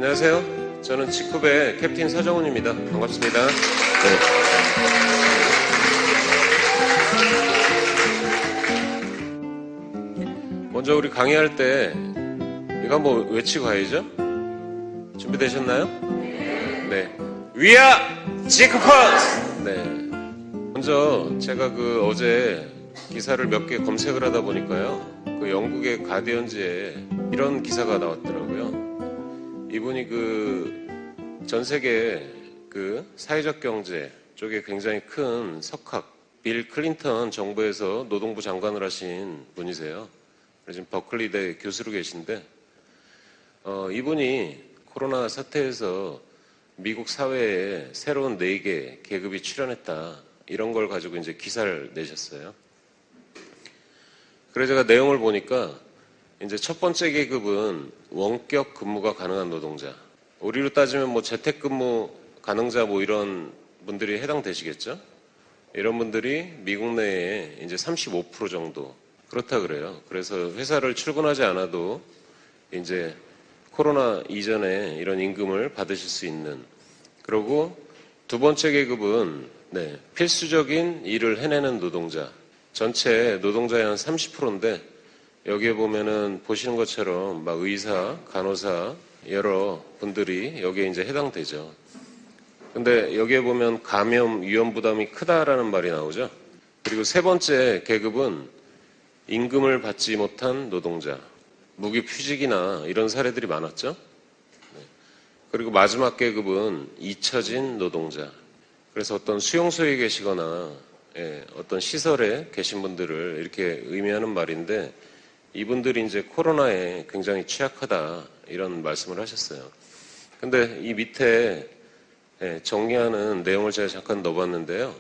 안녕하세요. 저는 직급의 캡틴 서정훈입니다. 반갑습니다. 네. 먼저 우리 강의할 때 이거 한번 외치고 가야죠. 준비되셨나요? 네. We are 지크퍼스! 네. 먼저 제가 어제 기사를 몇 개 검색을 하다 보니까요. 영국의 가디언즈에 이런 기사가 나왔더라고요. 이분이 전 세계 사회적 경제 쪽에 굉장히 큰 석학, 빌 클린턴 정부에서 노동부 장관을 하신 분이세요. 지금 버클리대 교수로 계신데, 이분이 코로나 사태에서 미국 사회에 새로운 4개 계급이 출현했다. 이런 걸 가지고 이제 기사를 내셨어요. 그래서 제가 내용을 보니까 이제 첫 번째 계급은 원격 근무가 가능한 노동자. 우리로 따지면 재택근무 가능자 이런 분들이 해당되시겠죠? 이런 분들이 미국 내에 이제 35% 정도 그렇다 그래요. 그래서 회사를 출근하지 않아도 이제 코로나 이전에 이런 임금을 받으실 수 있는. 그리고 두 번째 계급은 필수적인 일을 해내는 노동자. 전체 노동자의 한 30%인데 여기에 보면은 보시는 것처럼 의사, 간호사 여러 분들이 여기에 이제 해당되죠. 근데 여기에 보면 감염 위험 부담이 크다라는 말이 나오죠. 그리고 세 번째 계급은 임금을 받지 못한 노동자, 무기휴직이나 이런 사례들이 많았죠. 그리고 마지막 계급은 잊혀진 노동자. 그래서 어떤 수용소에 계시거나 어떤 시설에 계신 분들을 이렇게 의미하는 말인데, 이분들이 이제 코로나에 굉장히 취약하다 이런 말씀을 하셨어요. 근데 이 밑에 정리하는 내용을 제가 잠깐 넣어봤는데요.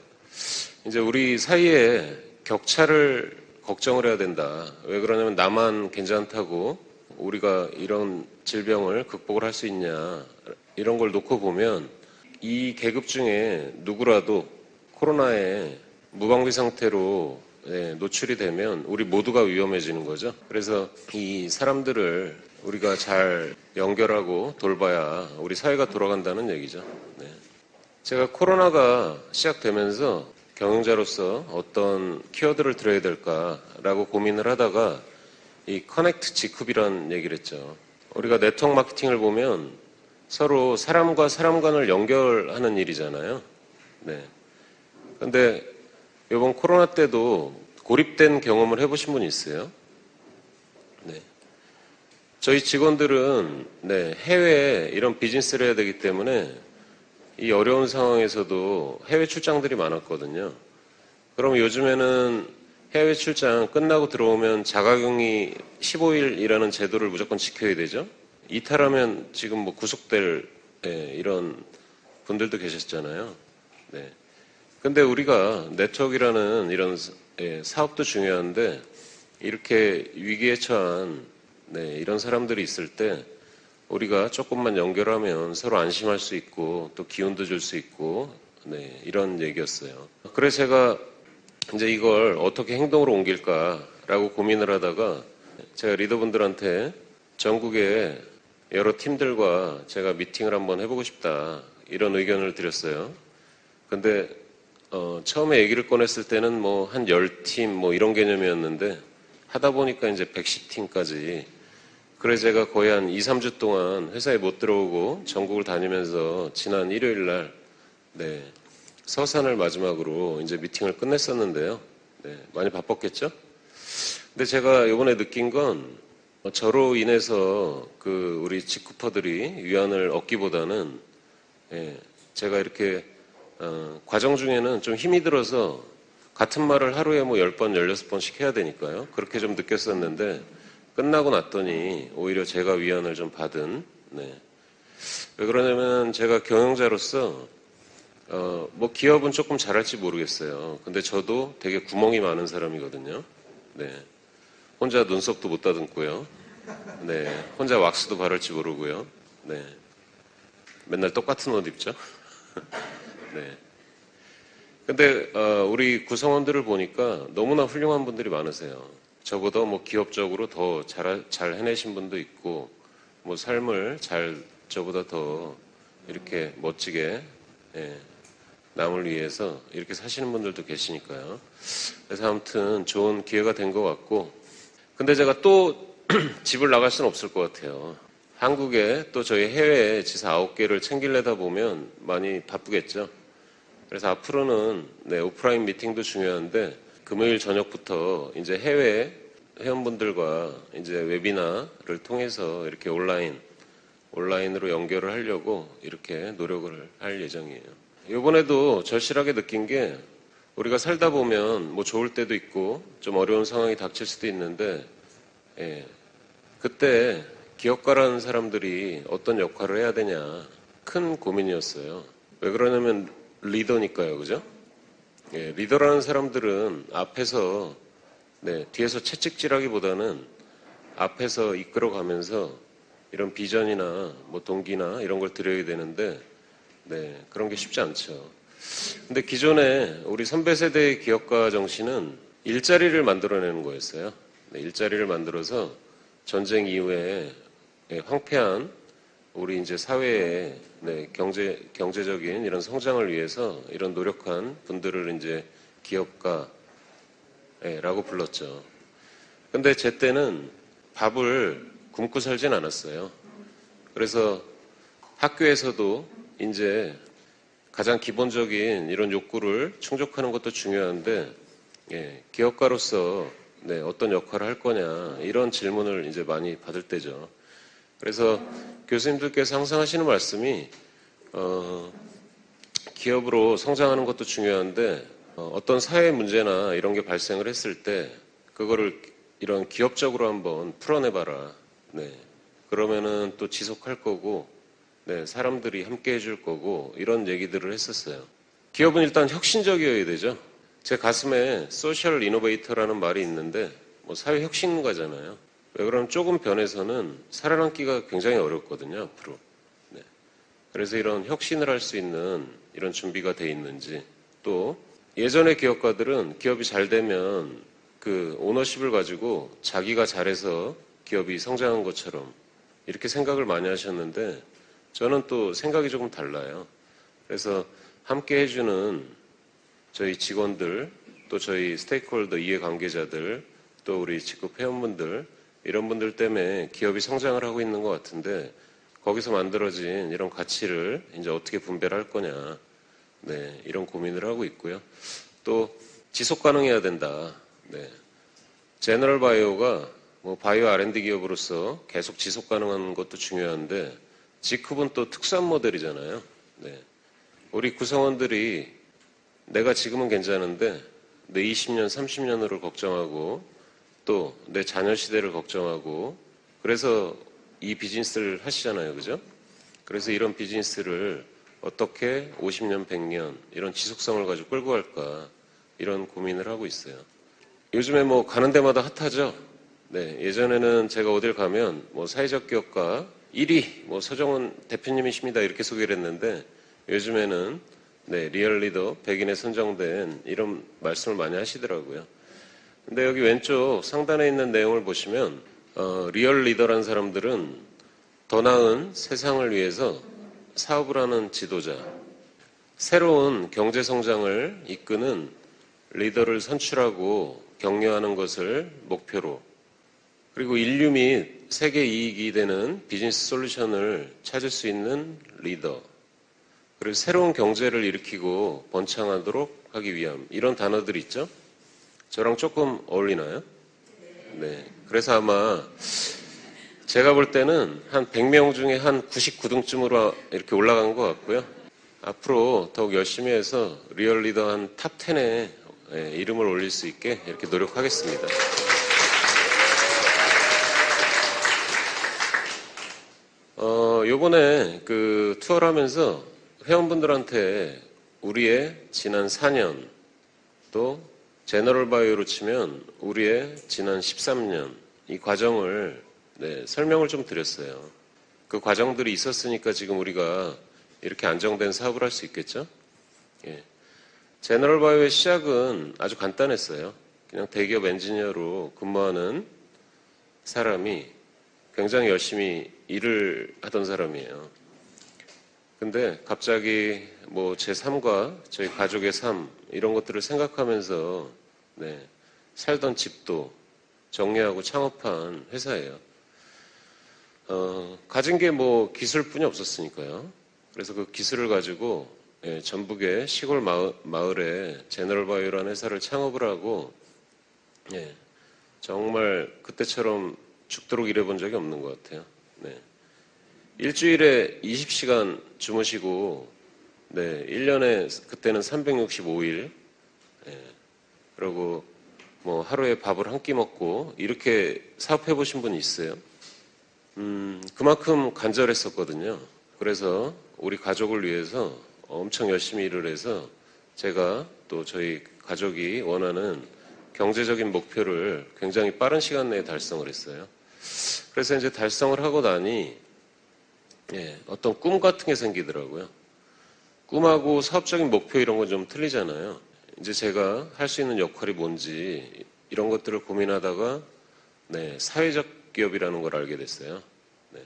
이제 우리 사이에 격차를 걱정을 해야 된다. 왜 그러냐면 나만 괜찮다고 우리가 이런 질병을 극복을 할 수 있냐, 이런 걸 놓고 보면 이 계급 중에 누구라도 코로나에 무방비 상태로 노출이 되면 우리 모두가 위험해지는 거죠. 그래서 이 사람들을 우리가 잘 연결하고 돌봐야 우리 사회가 돌아간다는 얘기죠. 제가 코로나가 시작되면서 경영자로서 어떤 키워드를 들어야 될까라고 고민을 하다가 이 커넥트 지쿱이라는 얘기를 했죠. 우리가 네트워크 마케팅을 보면 서로 사람과 사람 간을 연결하는 일이잖아요. 근데 이번 코로나 때도 고립된 경험을 해보신 분이 있어요? 저희 직원들은 해외에 이런 비즈니스를 해야 되기 때문에 이 어려운 상황에서도 해외 출장들이 많았거든요. 그럼 요즘에는 해외 출장 끝나고 들어오면 자가격리 15일이라는 제도를 무조건 지켜야 되죠. 이탈하면 지금 구속될 이런 분들도 계셨잖아요. 근데 우리가 네트워크라는 이런 사업도 중요한데 이렇게 위기에 처한 이런 사람들이 있을 때 우리가 조금만 연결하면 서로 안심할 수 있고 또 기운도 줄 수 있고 이런 얘기였어요. 그래서 제가 이제 이걸 어떻게 행동으로 옮길까라고 고민을 하다가 제가 리더분들한테 전국의 여러 팀들과 제가 미팅을 한번 해보고 싶다 이런 의견을 드렸어요. 근데 처음에 얘기를 꺼냈을 때는 한 10팀 이런 개념이었는데 하다 보니까 이제 110팀까지. 그래서 제가 거의 한 2, 3주 동안 회사에 못 들어오고 전국을 다니면서 지난 일요일 날 서산을 마지막으로 이제 미팅을 끝냈었는데요. 많이 바빴겠죠? 근데 제가 이번에 느낀 건 저로 인해서 우리 직구퍼들이 위안을 얻기보다는 제가 이렇게 과정 중에는 좀 힘이 들어서 같은 말을 하루에 10번, 16번씩 해야 되니까요. 그렇게 좀 느꼈었는데 끝나고 났더니 오히려 제가 위안을 좀 받은. 왜 그러냐면 제가 경영자로서 기업은 조금 잘할지 모르겠어요. 근데 저도 되게 구멍이 많은 사람이거든요. 혼자 눈썹도 못 다듬고요. 혼자 왁스도 바를지 모르고요. 맨날 똑같은 옷 입죠. 근데 우리 구성원들을 보니까 너무나 훌륭한 분들이 많으세요. 저보다 기업적으로 더 잘 해내신 분도 있고 삶을 잘 저보다 더 이렇게 멋지게 예, 남을 위해서 이렇게 사시는 분들도 계시니까요. 그래서 아무튼 좋은 기회가 된 것 같고, 근데 제가 또 집을 나갈 수는 없을 것 같아요. 한국에 또 저희 해외에 지사 9개를 챙기려다 보면 많이 바쁘겠죠. 그래서 앞으로는 네, 오프라인 미팅도 중요한데 금요일 저녁부터 이제 해외 회원분들과 이제 웨비나를 통해서 이렇게 온라인으로 연결을 하려고 이렇게 노력을 할 예정이에요. 이번에도 절실하게 느낀 게 우리가 살다 보면 뭐 좋을 때도 있고 좀 어려운 상황이 닥칠 수도 있는데 예, 그때 기업가라는 사람들이 어떤 역할을 해야 되냐 큰 고민이었어요. 왜 그러냐면 리더니까요, 그죠? 예, 리더라는 사람들은 앞에서 네, 뒤에서 채찍질하기보다는 앞에서 이끌어가면서 이런 비전이나 뭐 동기나 이런 걸 드려야 되는데 네, 그런 게 쉽지 않죠. 근데 기존에 우리 선배 세대의 기업가 정신은 일자리를 만들어내는 거였어요. 네, 일자리를 만들어서 전쟁 이후에 네, 황폐한 우리 이제 사회의 네, 경제적인 이런 성장을 위해서 이런 노력한 분들을 이제 기업가라고 불렀죠. 근데 제 때는 밥을 굶고 살진 않았어요. 그래서 학교에서도 이제 가장 기본적인 이런 욕구를 충족하는 것도 중요한데 예, 기업가로서 네, 어떤 역할을 할 거냐 이런 질문을 이제 많이 받을 때죠. 그래서 교수님들께서 항상 하시는 말씀이 기업으로 성장하는 것도 중요한데 어떤 사회 문제나 이런 게 발생을 했을 때 그거를 이런 기업적으로 한번 풀어내봐라. 네. 그러면은 또 지속할 거고 네, 사람들이 함께 해줄 거고 이런 얘기들을 했었어요. 기업은 일단 혁신적이어야 되죠. 제 가슴에 소셜 이노베이터라는 말이 있는데 뭐 사회 혁신가잖아요. 왜 그러면 조금 변해서는 살아남기가 굉장히 어렵거든요, 앞으로. 네. 그래서 이런 혁신을 할 수 있는 이런 준비가 돼 있는지 또 예전의 기업가들은 기업이 잘 되면 그 오너십을 가지고 자기가 잘해서 기업이 성장한 것처럼 이렇게 생각을 많이 하셨는데 저는 또 생각이 조금 달라요. 그래서 함께 해주는 저희 직원들, 또 저희 스테이크홀더 이해관계자들, 또 우리 직급 회원분들, 이런 분들 때문에 기업이 성장을 하고 있는 것 같은데 거기서 만들어진 이런 가치를 이제 어떻게 분배를 할 거냐, 네, 이런 고민을 하고 있고요. 또 지속 가능해야 된다. 네. 제너럴 바이오가 뭐 바이오 R&D 기업으로서 계속 지속 가능한 것도 중요한데 지급은 또 특수한 모델이잖아요. 네. 우리 구성원들이 내가 지금은 괜찮은데 내 20년, 30년으로 걱정하고 또 내 자녀 시대를 걱정하고 그래서 이 비즈니스를 하시잖아요. 그죠? 그래서 이런 비즈니스를 어떻게 50년, 100년 이런 지속성을 가지고 끌고 갈까 이런 고민을 하고 있어요. 요즘에 뭐 가는 데마다 핫하죠? 네. 예전에는 제가 어딜 가면 뭐 사회적 기업가 1위 뭐 서정훈 대표님이십니다 이렇게 소개를 했는데 요즘에는 네, 리얼 리더 100인에 선정된 이런 말씀을 많이 하시더라고요. 근데 여기 왼쪽 상단에 있는 내용을 보시면 리얼 리더라는 사람들은 더 나은 세상을 위해서 사업을 하는 지도자, 새로운 경제 성장을 이끄는 리더를 선출하고 격려하는 것을 목표로 그리고 인류 및 세계 이익이 되는 비즈니스 솔루션을 찾을 수 있는 리더 그리고 새로운 경제를 일으키고 번창하도록 하기 위함 이런 단어들이 있죠. 저랑 조금 어울리나요? 네. 그래서 아마 제가 볼 때는 한 100명 중에 한 99등쯤으로 이렇게 올라간 것 같고요. 앞으로 더욱 열심히 해서 리얼 리더 한 탑 10에 이름을 올릴 수 있게 이렇게 노력하겠습니다. 요번에 그 투어를 하면서 회원분들한테 우리의 지난 4년 또 제너럴 바이오로 치면 우리의 지난 13년 이 과정을 네, 설명을 좀 드렸어요. 그 과정들이 있었으니까 지금 우리가 이렇게 안정된 사업을 할 수 있겠죠? 예. 제너럴 바이오의 시작은 아주 간단했어요. 그냥 대기업 엔지니어로 근무하는 사람이 굉장히 열심히 일을 하던 사람이에요. 근데 갑자기 뭐 제 삶과 저희 가족의 삶 이런 것들을 생각하면서 네, 살던 집도 정리하고 창업한 회사예요. 가진 게 뭐 기술뿐이 없었으니까요. 그래서 그 기술을 가지고 예, 전북의 시골 마을에 제너럴바이오라는 회사를 창업을 하고 예, 정말 그때처럼 죽도록 일해본 적이 없는 것 같아요. 네. 일주일에 20시간 주무시고 네, 1년에 그때는 365일 예, 그리고 뭐 하루에 밥을 한 끼 먹고 이렇게 사업해 보신 분이 있어요? 그만큼 간절했었거든요. 그래서 우리 가족을 위해서 엄청 열심히 일을 해서 제가 또 저희 가족이 원하는 경제적인 목표를 굉장히 빠른 시간 내에 달성을 했어요. 그래서 이제 달성을 하고 나니 예, 어떤 꿈 같은 게 생기더라고요. 꿈하고 사업적인 목표 이런 건 좀 틀리잖아요. 이제 제가 할 수 있는 역할이 뭔지 이런 것들을 고민하다가 네, 사회적 기업이라는 걸 알게 됐어요. 네.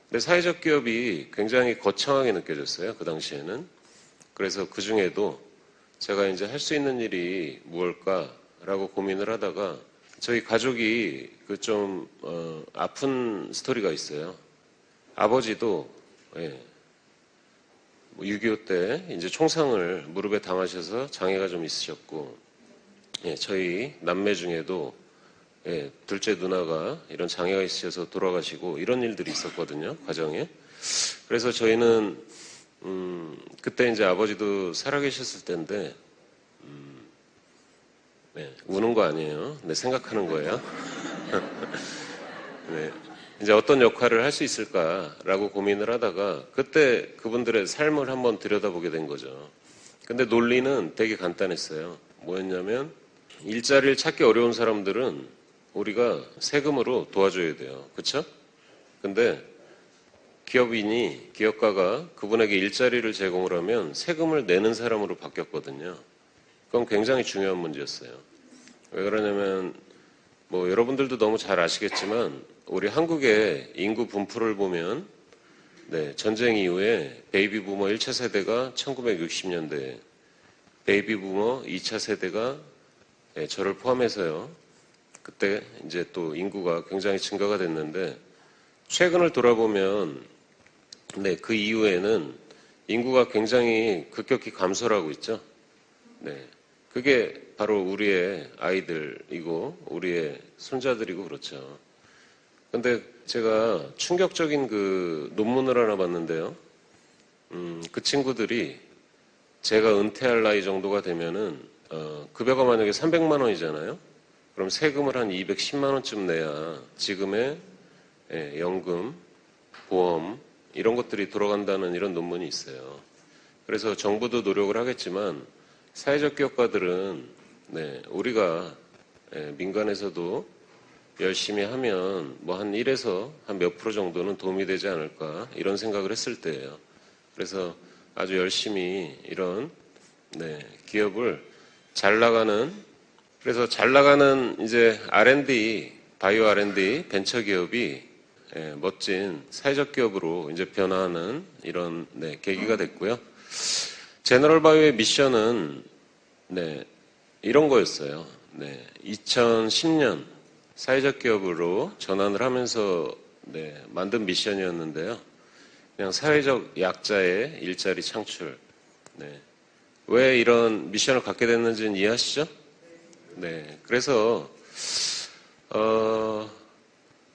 근데 사회적 기업이 굉장히 거창하게 느껴졌어요. 그 당시에는. 그래서 그 중에도 제가 이제 할 수 있는 일이 무엇일까라고 고민을 하다가 저희 가족이 그 좀 아픈 스토리가 있어요. 아버지도 예, 6.25 때 이제 총상을 무릎에 당하셔서 장애가 좀 있으셨고 예, 저희 남매 중에도 예, 둘째 누나가 이런 장애가 있으셔서 돌아가시고 이런 일들이 있었거든요, 가정에. 그래서 저희는 그때 이제 아버지도 살아계셨을 때인데 네, 우는 거 아니에요. 네, 생각하는 거예요. 네, 이제 어떤 역할을 할 수 있을까라고 고민을 하다가 그때 그분들의 삶을 한번 들여다보게 된 거죠. 근데 논리는 되게 간단했어요. 뭐였냐면 일자리를 찾기 어려운 사람들은 우리가 세금으로 도와줘야 돼요. 그렇죠? 근데 기업가가 그분에게 일자리를 제공을 하면 세금을 내는 사람으로 바뀌었거든요. 그건 굉장히 중요한 문제였어요. 왜 그러냐면 뭐 여러분들도 너무 잘 아시겠지만 우리 한국의 인구 분포를 보면 네, 전쟁 이후에 베이비 부머 1차 세대가 1960년대에 베이비 부머 2차 세대가 네, 저를 포함해서요. 그때 이제 또 인구가 굉장히 증가가 됐는데 최근을 돌아보면 네, 그 이후에는 인구가 굉장히 급격히 감소를 하고 있죠. 네. 그게 바로 우리의 아이들이고 우리의 손자들이고 그렇죠. 근데 제가 충격적인 그 논문을 하나 봤는데요. 그 친구들이 제가 은퇴할 나이 정도가 되면은 급여가 만약에 300만 원이잖아요. 그럼 세금을 한 210만 원쯤 내야 지금의 예, 연금, 보험 이런 것들이 돌아간다는 이런 논문이 있어요. 그래서 정부도 노력을 하겠지만 사회적 기업가들은 네, 우리가 예, 민간에서도 열심히 하면 뭐 한 1에서 한 몇 프로 정도는 도움이 되지 않을까 이런 생각을 했을 때예요. 그래서 아주 열심히 이런 네, 기업을 잘 나가는 그래서 잘 나가는 이제 R&D, 바이오 R&D 벤처 기업이 예, 멋진 사회적 기업으로 이제 변화하는 이런 네, 계기가 됐고요. 제너럴 바이오의 미션은 네, 이런 거였어요. 네, 2010년 사회적 기업으로 전환을 하면서 네, 만든 미션이었는데요. 그냥 사회적 약자의 일자리 창출. 네. 왜 이런 미션을 갖게 됐는지는 이해하시죠? 네. 그래서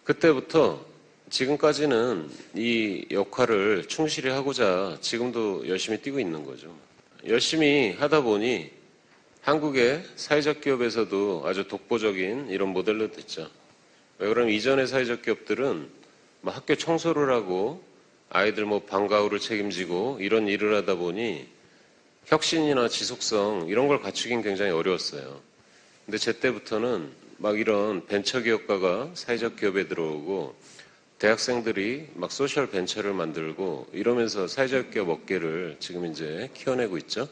그때부터 지금까지는 이 역할을 충실히 하고자 지금도 열심히 뛰고 있는 거죠. 열심히 하다 보니 한국의 사회적 기업에서도 아주 독보적인 이런 모델로 됐죠. 왜 그러면 이전의 사회적 기업들은 뭐 학교 청소를 하고 아이들 뭐 방과후를 책임지고 이런 일을 하다 보니 혁신이나 지속성 이런 걸 갖추긴 굉장히 어려웠어요. 근데 제 때부터는 막 이런 벤처 기업가가 사회적 기업에 들어오고 대학생들이 막 소셜 벤처를 만들고 이러면서 사회적 기업 업계를 지금 이제 키워내고 있죠.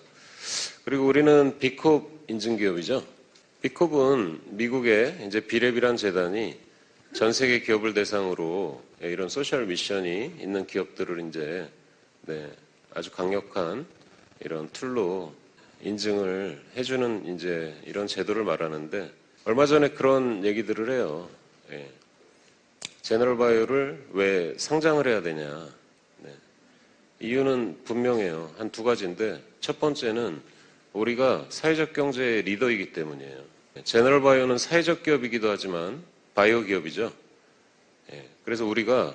그리고 우리는 비콥 인증 기업이죠. 비콥은 미국의 이제 비랩이란 재단이 전 세계 기업을 대상으로 이런 소셜 미션이 있는 기업들을 이제 네, 아주 강력한 이런 툴로 인증을 해주는 이제 이런 제도를 말하는데 얼마 전에 그런 얘기들을 해요. 예. 제너럴바이오를 왜 상장을 해야 되냐. 네. 이유는 분명해요. 한 두 가지인데 첫 번째는 우리가 사회적 경제의 리더이기 때문이에요. 제너럴바이오는 사회적 기업이기도 하지만 바이오 기업이죠. 예. 그래서 우리가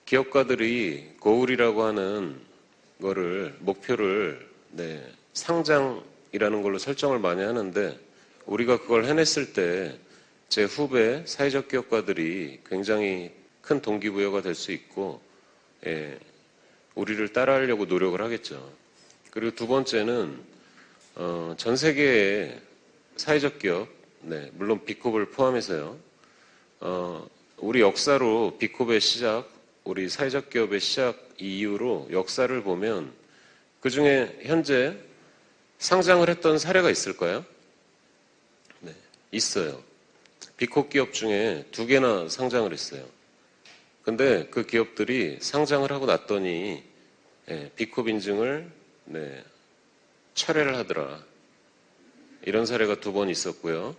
기업가들이 고울이라고 하는 거를 목표를 상장이라는 걸로 설정을 많이 하는데 우리가 그걸 해냈을 때 제 후배 사회적 기업가들이 굉장히 큰 동기부여가 될 수 있고 우리를 따라하려고 노력을 하겠죠. 그리고 두 번째는 전 세계의 사회적 기업, 물론 비콥을 포함해서요. 우리 역사로 비콥의 시작, 우리 사회적 기업의 시작 이후로 역사를 보면 그 중에 현재 상장을 했던 사례가 있을까요? 네, 있어요. 비콥 기업 중에 2개나 상장을 했어요. 근데 그 기업들이 상장을 하고 났더니 비콥 인증을 철회를 하더라. 이런 사례가 2번 있었고요.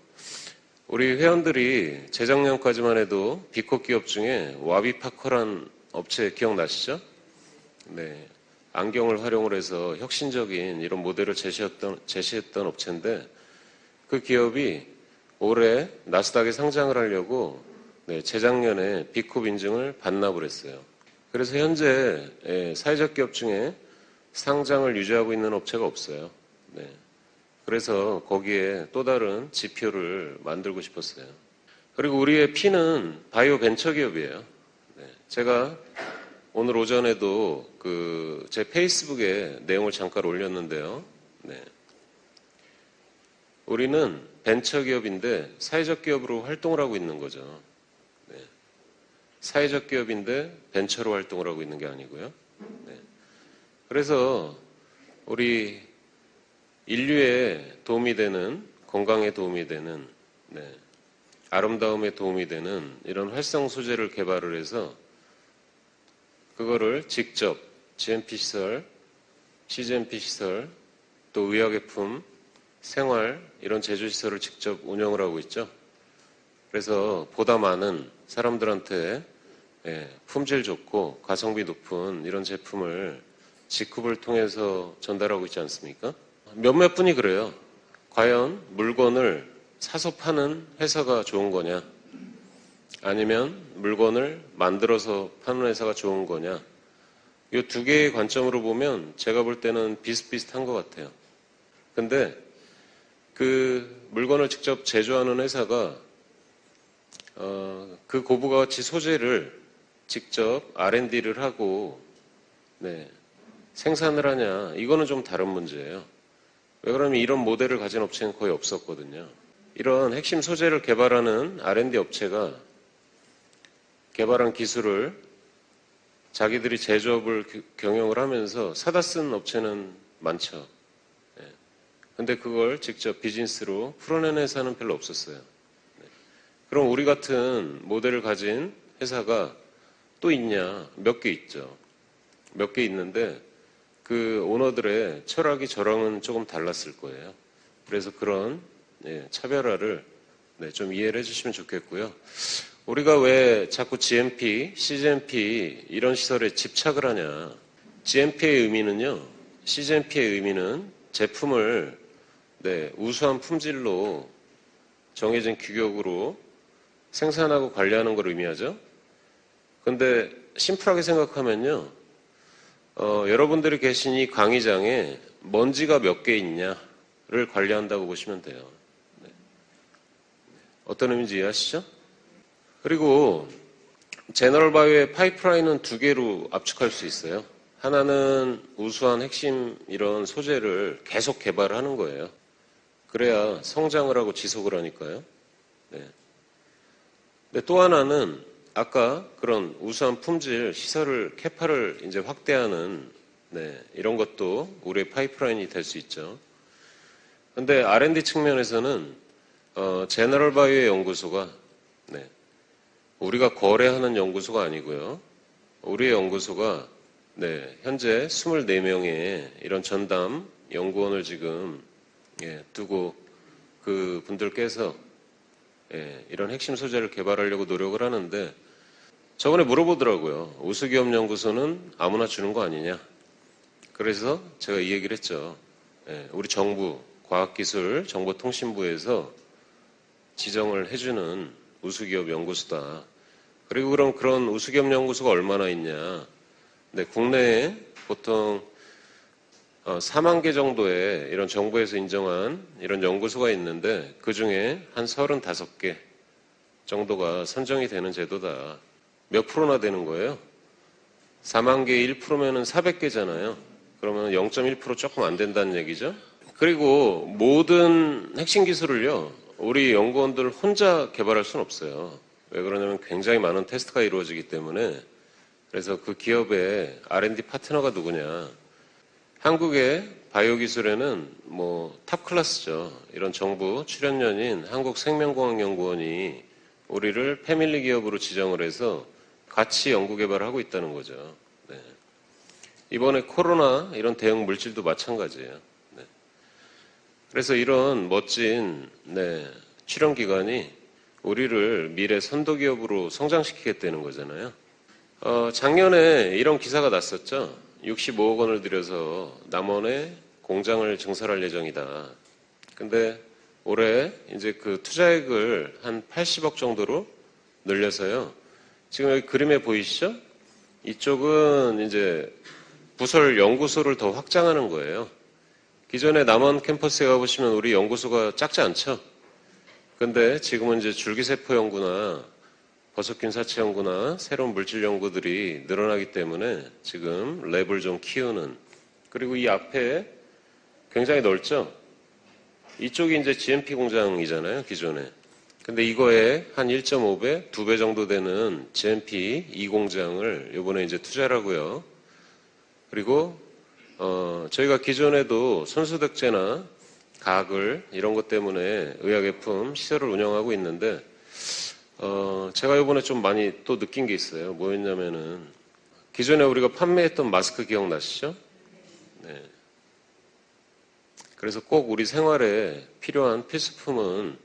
우리 회원들이 재작년까지만 해도 비콥 기업 중에 와비파커란 업체 기억나시죠? 네. 안경을 활용을 해서 혁신적인 이런 모델을 제시했던 업체인데 그 기업이 올해 나스닥에 상장을 하려고 재작년에 비콥 인증을 반납을 했어요. 그래서 현재 사회적 기업 중에 상장을 유지하고 있는 업체가 없어요. 네. 그래서 거기에 또 다른 지표를 만들고 싶었어요. 그리고 우리의 P는 바이오 벤처 기업이에요. 네. 제가 오늘 오전에도 제 페이스북에 내용을 잠깐 올렸는데요. 네. 우리는 벤처 기업인데 사회적 기업으로 활동을 하고 있는 거죠. 네. 사회적 기업인데 벤처로 활동을 하고 있는 게 아니고요. 네. 그래서 우리 인류에 도움이 되는, 건강에 도움이 되는, 아름다움에 도움이 되는 이런 활성 소재를 개발을 해서 그거를 직접 GMP 시설, CGMP 시설, 또 의약예품, 생활 이런 제조시설을 직접 운영을 하고 있죠. 그래서 보다 많은 사람들한테 품질 좋고 가성비 높은 이런 제품을 직급을 통해서 전달하고 있지 않습니까? 몇몇 분이 그래요. 과연 물건을 사서 파는 회사가 좋은 거냐? 아니면 물건을 만들어서 파는 회사가 좋은 거냐? 이 2개의 관점으로 보면 제가 볼 때는 비슷비슷한 것 같아요. 근데 그 물건을 직접 제조하는 회사가 그 고부가치 소재를 직접 R&D를 하고 생산을 하냐? 이거는 좀 다른 문제예요. 왜 그러면 이런 모델을 가진 업체는 거의 없었거든요. 이런 핵심 소재를 개발하는 R&D 업체가 개발한 기술을 자기들이 제조업을 경영을 하면서 사다 쓴 업체는 많죠. 근데 그걸 직접 비즈니스로 풀어내는 회사는 별로 없었어요. 그럼 우리 같은 모델을 가진 회사가 또 있냐? 몇 개 있죠. 몇 개 있는데 그 오너들의 철학이 저랑은 조금 달랐을 거예요. 그래서 그런 차별화를 좀 이해를 해주시면 좋겠고요. 우리가 왜 자꾸 GMP, CGMP 이런 시설에 집착을 하냐? GMP의 의미는요. CGMP의 의미는 제품을 우수한 품질로 정해진 규격으로 생산하고 관리하는 걸 의미하죠. 근데 심플하게 생각하면요. 여러분들이 계신 이 강의장에 먼지가 몇 개 있냐를 관리한다고 보시면 돼요. 어떤 의미인지 이해하시죠? 그리고 제너럴바이오의 파이프라인은 2개로 압축할 수 있어요. 하나는 우수한 핵심 이런 소재를 계속 개발하는 거예요. 그래야 성장을 하고 지속을 하니까요. 근데 또 하나는 아까 그런 우수한 품질 시설을 캐파를 이제 확대하는 이런 것도 우리의 파이프라인이 될 수 있죠. 근데 R&D 측면에서는 제너럴바이오의 연구소가 우리가 거래하는 연구소가 아니고요. 우리의 연구소가 네, 현재 24명의 이런 전담 연구원을 지금 두고 그 분들께서 이런 핵심 소재를 개발하려고 노력을 하는데 저번에 물어보더라고요. 우수기업 연구소는 아무나 주는 거 아니냐. 그래서 제가 이 얘기를 했죠. 우리 정부 과학기술 정보통신부에서 지정을 해주는 우수기업 연구소다. 그리고 그럼 그런 우수기업 연구소가 얼마나 있냐. 네, 국내에 보통 4만 개 정도의 이런 정부에서 인정한 이런 연구소가 있는데 그 중에 한 35개 정도가 선정이 되는 제도다. 몇 프로나 되는 거예요? 4만 개의 1%면은 400개잖아요. 그러면 0.1% 조금 안 된다는 얘기죠. 그리고 모든 핵심 기술을요, 우리 연구원들 혼자 개발할 수는 없어요. 왜 그러냐면 굉장히 많은 테스트가 이루어지기 때문에. 그래서 그 기업의 R&D 파트너가 누구냐. 한국의 바이오 기술에는 뭐 탑 클래스죠. 이런 정부 출연연인 한국생명공학연구원이 우리를 패밀리 기업으로 지정을 해서 같이 연구 개발을 하고 있다는 거죠. 네. 이번에 코로나 이런 대응 물질도 마찬가지예요. 네. 그래서 이런 멋진 출연 기관이 우리를 미래 선도 기업으로 성장시키겠다는 거잖아요. 작년에 이런 기사가 났었죠. 65억 원을 들여서 남원에 공장을 증설할 예정이다. 근데 올해 이제 그 투자액을 한 80억 정도로 늘려서요. 지금 여기 그림에 보이시죠? 이쪽은 이제 부설 연구소를 더 확장하는 거예요. 기존에 남원 캠퍼스에 가보시면 우리 연구소가 작지 않죠? 근데 지금은 이제 줄기세포 연구나 버섯균 사체 연구나 새로운 물질 연구들이 늘어나기 때문에 지금 랩을 좀 키우는, 그리고 이 앞에 굉장히 넓죠? 이쪽이 이제 GMP 공장이잖아요, 기존에. 근데 이거에 한 1.5배, 2배 정도 되는 GMP 2공장을 이번에 이제 투자를 하고요. 그리고 저희가 기존에도 손소독제나 가글 이런 것 때문에 의약예품 시설을 운영하고 있는데 제가 이번에 좀 많이 또 느낀 게 있어요. 뭐였냐면은 기존에 우리가 판매했던 마스크 기억나시죠? 네. 그래서 꼭 우리 생활에 필요한 필수품은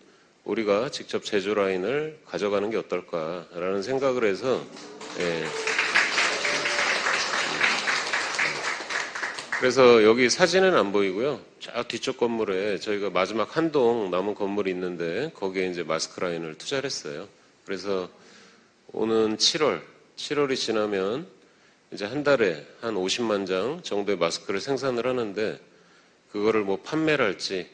우리가 직접 제조 라인을 가져가는 게 어떨까라는 생각을 해서 그래서 여기 사진은 안 보이고요. 쫙 뒤쪽 건물에 저희가 마지막 한 동 남은 건물이 있는데 거기에 이제 마스크 라인을 투자를 했어요. 그래서 오는 7월이 지나면 이제 한 달에 한 50만 장 정도의 마스크를 생산을 하는데 그거를 뭐 판매를 할지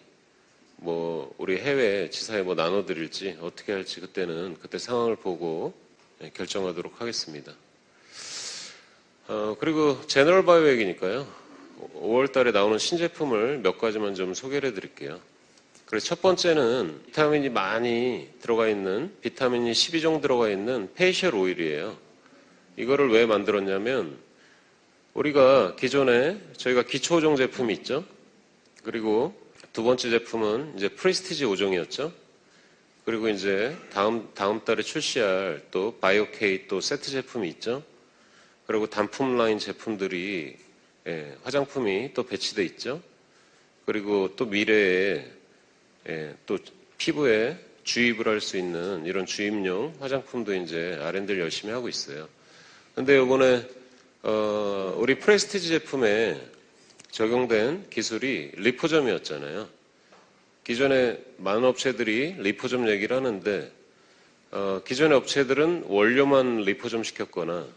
뭐 우리 해외 지사에 뭐 나눠드릴지 어떻게 할지 그때 상황을 보고 결정하도록 하겠습니다. 그리고 제너럴 바이오액이니까요. 5월 달에 나오는 신제품을 몇 가지만 좀 소개를 해드릴게요. 그래서 첫 번째는 비타민이 많이 들어가 있는, 비타민이 12종 들어가 있는 페이셜 오일이에요. 이거를 왜 만들었냐면 우리가 기존에 저희가 기초 5종 제품이 있죠. 그리고 두 번째 제품은 이제 프리스티지 5종이었죠. 그리고 이제 다음 달에 출시할 또 바이오케이 또 세트 제품이 있죠. 그리고 단품 라인 제품들이 화장품이 또 배치돼 있죠. 그리고 또 미래에 또 피부에 주입을 할 수 있는 이런 주입용 화장품도 이제 R&D를 열심히 하고 있어요. 근데 이번에 우리 프레스티지 제품에 적용된 기술이 리포점이었잖아요. 기존에 많은 업체들이 리포점 얘기를 하는데 기존의 업체들은 원료만 리포점 시켰거나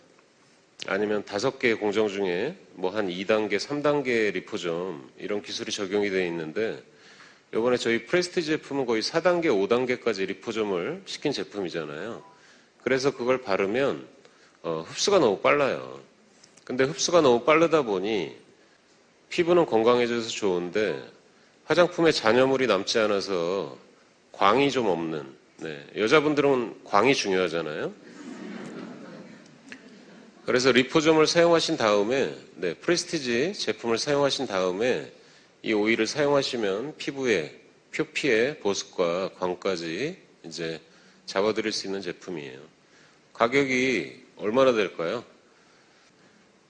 아니면 5개의 공정 중에 뭐 한 2단계, 3단계 리포점 이런 기술이 적용이 되어 있는데 이번에 저희 프레스티지 제품은 거의 4단계, 5단계까지 리포점을 시킨 제품이잖아요. 그래서 그걸 바르면 흡수가 너무 빨라요. 근데 흡수가 너무 빠르다 보니 피부는 건강해져서 좋은데 화장품에 잔여물이 남지 않아서 광이 좀 없는, 여자분들은 광이 중요하잖아요. 그래서 리포점을 사용하신 다음에 프레스티지 제품을 사용하신 다음에 이 오일을 사용하시면 피부에 표피의 보습과 광까지 이제 잡아드릴 수 있는 제품이에요. 가격이 얼마나 될까요?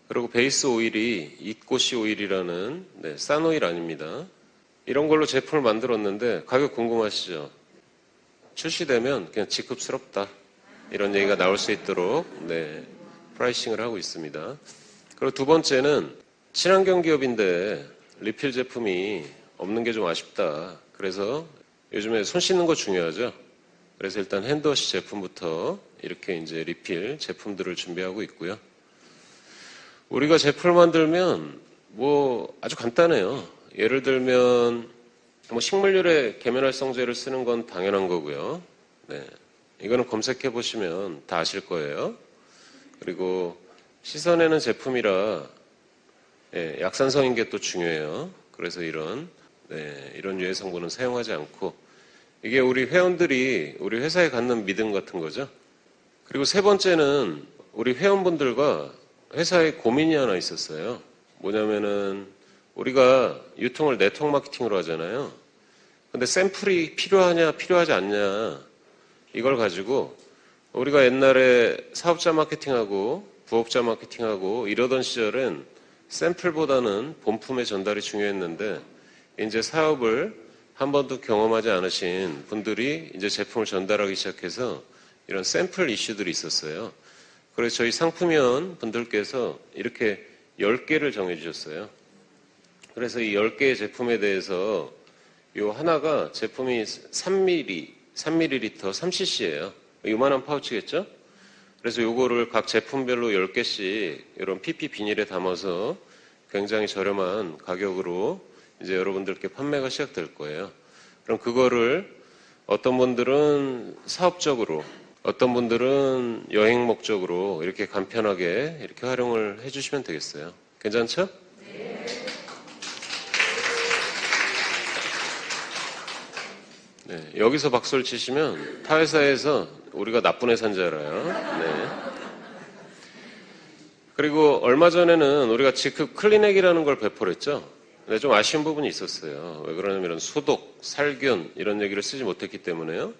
그리고 베이스 오일이 이꼬시 오일이라는 싼 오일 아닙니다. 이런 걸로 제품을 만들었는데 가격 궁금하시죠? 출시되면 그냥 직급스럽다. 이런 얘기가 나올 수 있도록 프라이싱을 하고 있습니다. 그리고 두 번째는 친환경 기업인데 리필 제품이 없는 게 좀 아쉽다. 그래서 요즘에 손 씻는 거 중요하죠. 그래서 일단 핸드워시 제품부터 이렇게 이제 리필 제품들을 준비하고 있고요. 우리가 제품을 만들면 뭐 아주 간단해요. 예를 들면 뭐 식물유래 계면활성제를 쓰는 건 당연한 거고요. 이거는 검색해 보시면 다 아실 거예요. 그리고 씻어내는 제품이라 약산성인 게 또 중요해요. 그래서 이런 유해 성분은 사용하지 않고 이게 우리 회원들이 우리 회사에 갖는 믿음 같은 거죠. 그리고 세 번째는 우리 회원분들과 회사에 고민이 하나 있었어요. 뭐냐면은 우리가 유통을 네트워크 마케팅으로 하잖아요. 근데 샘플이 필요하냐 필요하지 않냐 이걸 가지고 우리가 옛날에 사업자 마케팅하고 부업자 마케팅하고 이러던 시절엔 샘플보다는 본품의 전달이 중요했는데 이제 사업을 한 번도 경험하지 않으신 분들이 이제 제품을 전달하기 시작해서 이런 샘플 이슈들이 있었어요. 그래서 저희 상품위원 분들께서 이렇게 10개를 정해주셨어요. 그래서 이 10개의 제품에 대해서 요 하나가 제품이 3ml 3cc예요. 요만한 파우치겠죠? 그래서 요거를 각 제품별로 10개씩 이런 PP 비닐에 담아서 굉장히 저렴한 가격으로 이제 여러분들께 판매가 시작될 거예요. 그럼 그거를 어떤 분들은 사업적으로, 어떤 분들은 여행 목적으로 이렇게 간편하게 이렇게 활용을 해주시면 되겠어요. 괜찮죠? 여기서 박수를 치시면 타 회사에서 우리가 나쁜 회사인 줄 알아요. 그리고 얼마 전에는 우리가 직급 클리넥이라는 걸 배포했죠. 근데 좀 아쉬운 부분이 있었어요. 왜 그러냐면 소독, 살균 이런 얘기를 쓰지 못했기 때문에요.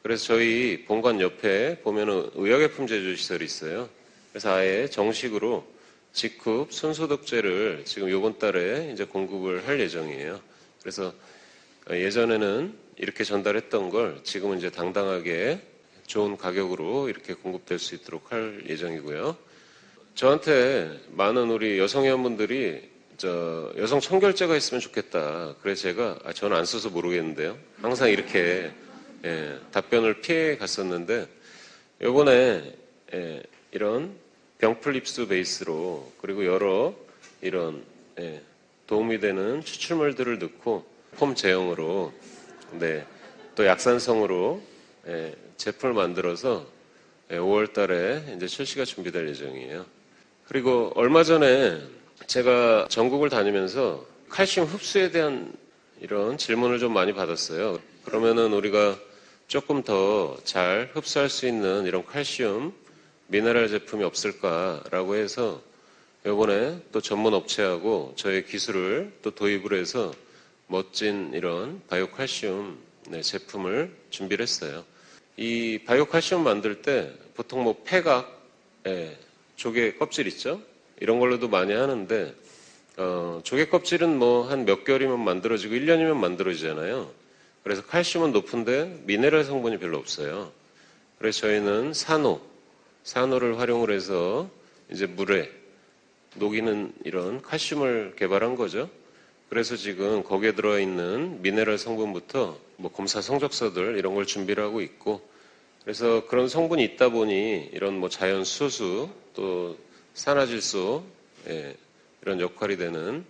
그래서 저희 본관 옆에 보면은 의약품 제조 시설이 있어요. 그래서 아예 정식으로 직급 손소독제를 지금 이번 달에 이제 공급을 할 예정이에요. 그래서 예전에는 이렇게 전달했던 걸 지금은 이제 당당하게 좋은 가격으로 이렇게 공급될 수 있도록 할 예정이고요. 저한테 많은 우리 여성 회원분들이 여성 청결제가 있으면 좋겠다. 그래서 제가 저는 안 써서 모르겠는데요. 항상 이렇게 답변을 피해 갔었는데 이번에 이런 병풀립스 베이스로 그리고 여러 이런 도움이 되는 추출물들을 넣고 폼 제형으로 또 약산성으로 제품을 만들어서 5월 달에 이제 출시가 준비될 예정이에요. 그리고 얼마 전에 제가 전국을 다니면서 칼슘 흡수에 대한 이런 질문을 좀 많이 받았어요. 그러면은 우리가 조금 더 잘 흡수할 수 있는 이런 칼슘 미네랄 제품이 없을까라고 해서 이번에 또 전문 업체하고 저희 기술을 또 도입을 해서 멋진 이런 바이오 칼슘 제품을 준비를 했어요. 이 바이오 칼슘 만들 때 보통 뭐 폐각, 조개 껍질 있죠? 이런 걸로도 많이 하는데 조개 껍질은 뭐 한 몇 개월이면 만들어지고 1년이면 만들어지잖아요. 그래서 칼슘은 높은데 미네랄 성분이 별로 없어요. 그래서 저희는 산호를 활용을 해서 이제 물에 녹이는 이런 칼슘을 개발한 거죠. 그래서 지금 거기에 들어있는 미네랄 성분부터 뭐 검사 성적서들 이런 걸 준비를 하고 있고 그래서 그런 성분이 있다 보니 이런 뭐 자연 수소 또 산화질소 이런 역할이 되는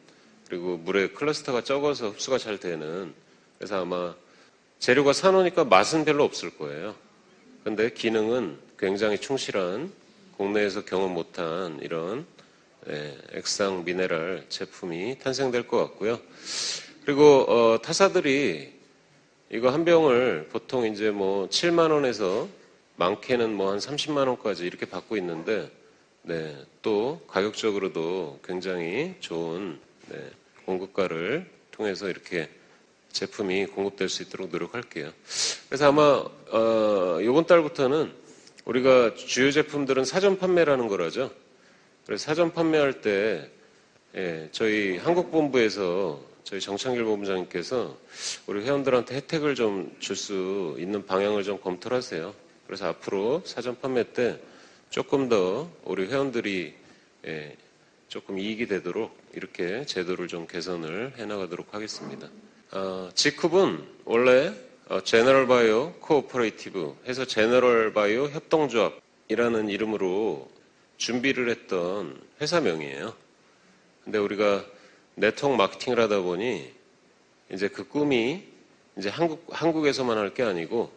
그리고 물의 클러스터가 적어서 흡수가 잘 되는 그래서 아마 재료가 산호니까 맛은 별로 없을 거예요. 근데 기능은 굉장히 충실한 국내에서 경험 못한 이런 액상 미네랄 제품이 탄생될 것 같고요. 그리고 타사들이 이거 한 병을 보통 이제 뭐 7만 원에서 많게는 뭐 한 30만 원까지 이렇게 받고 있는데 또 가격적으로도 굉장히 좋은 공급가를 통해서 이렇게 제품이 공급될 수 있도록 노력할게요. 그래서 아마 이번 달부터는 우리가 주요 제품들은 사전 판매라는 걸 하죠. 그래서 사전 판매할 때 저희 한국본부에서 저희 정창길 본부장님께서 우리 회원들한테 혜택을 좀 줄 수 있는 방향을 좀 검토를 하세요. 그래서 앞으로 사전 판매 때 조금 더 우리 회원들이 조금 이익이 되도록 이렇게 제도를 좀 개선을 해나가도록 하겠습니다. G쿱은 원래 제너럴 바이오 코오퍼레이티브 해서 제너럴 바이오 협동조합이라는 이름으로 준비를 했던 회사명이에요. 근데 우리가 네트워크 마케팅을 하다 보니 이제 그 꿈이 이제 한국에서만 할 게 아니고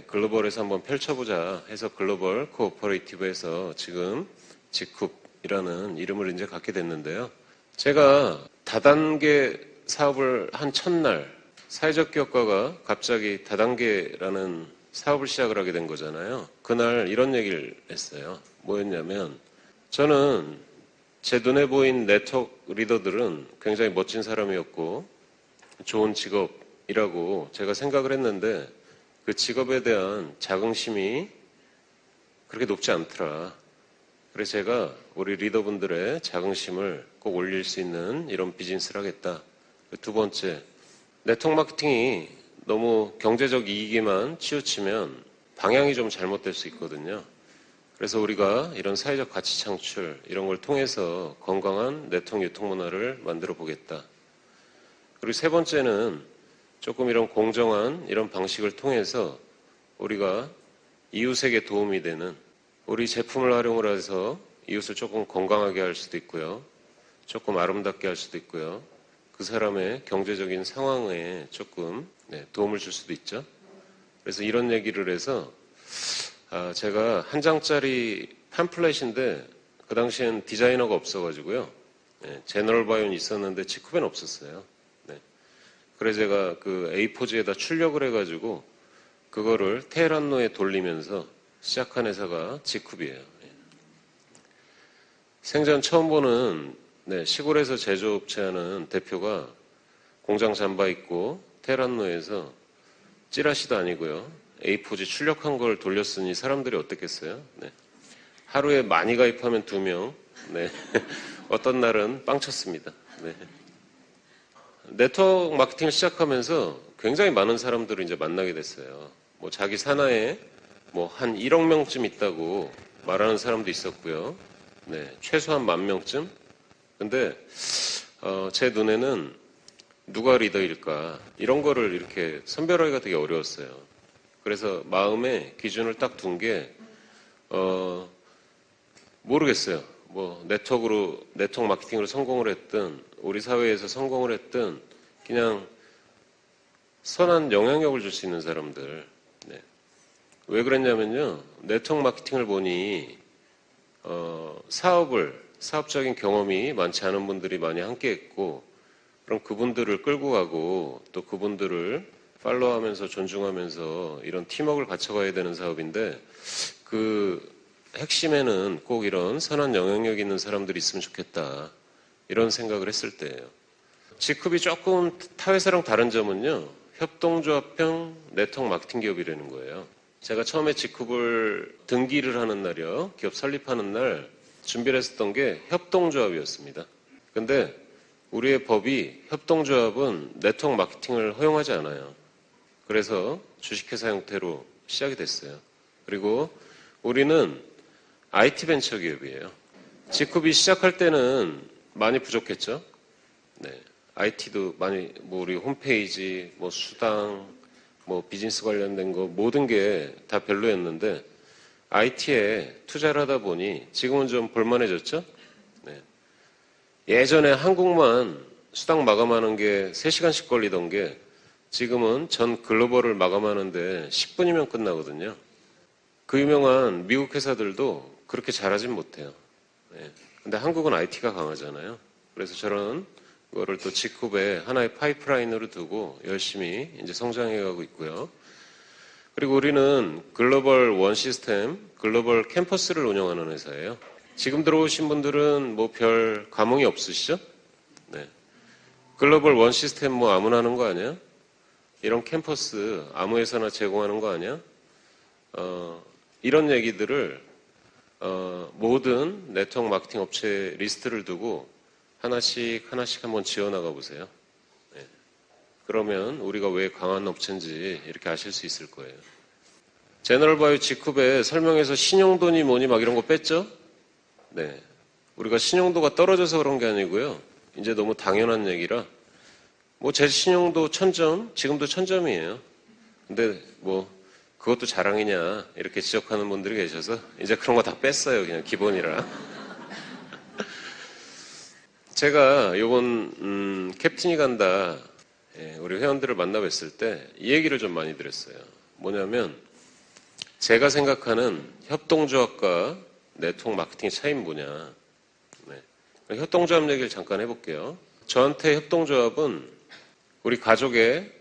글로벌에서 한번 펼쳐보자 해서 글로벌 코오퍼레이티브에서 지금 G쿱이라는 이름을 이제 갖게 됐는데요. 제가 다단계 사업을 한 첫날 사회적 기업가가 갑자기 다단계라는 사업을 시작을 하게 된 거잖아요. 그날 이런 얘기를 했어요. 뭐였냐면 저는 제 눈에 보인 네트워크 리더들은 굉장히 멋진 사람이었고 좋은 직업이라고 제가 생각을 했는데 그 직업에 대한 자긍심이 그렇게 높지 않더라. 그래서 제가 우리 리더분들의 자긍심을 꼭 올릴 수 있는 이런 비즈니스를 하겠다. 두 번째, 네트워크 마케팅이 너무 경제적 이익에만 치우치면 방향이 좀 잘못될 수 있거든요. 그래서 우리가 이런 사회적 가치 창출 이런 걸 통해서 건강한 네트워크 유통 문화를 만들어 보겠다. 그리고 세 번째는 조금 이런 공정한 이런 방식을 통해서 우리가 이웃에게 도움이 되는 우리 제품을 활용을 해서 이웃을 조금 건강하게 할 수도 있고요. 조금 아름답게 할 수도 있고요. 그 사람의 경제적인 상황에 조금 도움을 줄 수도 있죠. 그래서 이런 얘기를 해서 제가 한 장짜리 팜플렛인데 그 당시엔 디자이너가 없어가지고요. 제너럴 바이오는 있었는데 G쿱엔 없었어요. 그래서 제가 그 A4지에다 출력을 해가지고 그거를 테헤란로에 돌리면서 시작한 회사가 G쿱이에요. 생전 처음 보는 시골에서 제조업체하는 대표가 공장 잠바 입고 테헤란로에서 찌라시도 아니고요. A4지 출력한 걸 돌렸으니 사람들이 어땠겠어요? 하루에 많이 가입하면 2명, 어떤 날은 빵 쳤습니다. 네트워크 마케팅을 시작하면서 굉장히 많은 사람들을 이제 만나게 됐어요. 뭐 자기 산하에 뭐 한 1억 명쯤 있다고 말하는 사람도 있었고요. 최소한 10,000명쯤? 근데 제 눈에는 누가 리더일까? 이런 거를 이렇게 선별하기가 되게 어려웠어요. 그래서 마음에 기준을 딱 둔 게 모르겠어요. 뭐 네트워크 마케팅으로 성공을 했든 우리 사회에서 성공을 했든 그냥 선한 영향력을 줄 수 있는 사람들. 왜 그랬냐면요. 네트워크 마케팅을 보니 사업적인 경험이 많지 않은 분들이 많이 함께 했고 그럼 그분들을 끌고 가고 또 그분들을 팔로우하면서 존중하면서 이런 팀워크를 갖춰가야 되는 사업인데 그 핵심에는 꼭 이런 선한 영향력 있는 사람들이 있으면 좋겠다. 이런 생각을 했을 때예요. G쿱이 조금 타 회사랑 다른 점은요. 협동조합형 네트워크 마케팅 기업이라는 거예요. 제가 처음에 G쿱을 등기를 하는 날이요. 기업 설립하는 날 준비를 했었던 게 협동조합이었습니다. 근데 우리의 법이 협동조합은 네트워크 마케팅을 허용하지 않아요. 그래서 주식회사 형태로 시작이 됐어요. 그리고 우리는 IT 벤처 기업이에요. G쿱이 시작할 때는 많이 부족했죠. IT도 많이, 뭐 우리 홈페이지, 뭐 수당, 뭐 비즈니스 관련된 거 모든 게 다 별로였는데 IT에 투자를 하다 보니 지금은 좀 볼만해졌죠. 예전에 한국만 수당 마감하는 게 3시간씩 걸리던 게 지금은 전 글로벌을 마감하는데 10분이면 끝나거든요. 그 유명한 미국 회사들도 그렇게 잘하진 못해요. 근데 한국은 IT가 강하잖아요. 그래서 저런 거를 또 G쿱에 하나의 파이프라인으로 두고 열심히 이제 성장해가고 있고요. 그리고 우리는 글로벌 원 시스템, 글로벌 캠퍼스를 운영하는 회사예요. 지금 들어오신 분들은 뭐 별 감흥이 없으시죠? 글로벌 원 시스템 뭐 아무나 하는 거 아니야? 이런 캠퍼스 아무 회사나 제공하는 거 아니야? 이런 얘기들을 모든 네트워크 마케팅 업체 리스트를 두고 하나씩 한번 지어나가 보세요. 네. 그러면 우리가 왜 강한 업체인지 이렇게 아실 수 있을 거예요. 제너럴바이오 직후에 설명에서 신용도니 뭐니 막 이런 거 뺐죠? 네. 우리가 신용도가 떨어져서 그런 게 아니고요. 이제 너무 당연한 얘기라. 뭐 제 신용도 1000점, 지금도 1000점이에요. 근데 뭐 그것도 자랑이냐 이렇게 지적하는 분들이 계셔서 이제 그런 거 다 뺐어요. 그냥 기본이라. 제가 요번 캡틴이 간다 우리 회원들을 만나 뵀을 때 이 얘기를 좀 많이 드렸어요. 뭐냐면 제가 생각하는 협동조합과 네트워크 마케팅의 차이는 뭐냐. 네. 협동조합 얘기를 잠깐 해볼게요. 저한테 협동조합은 우리 가족의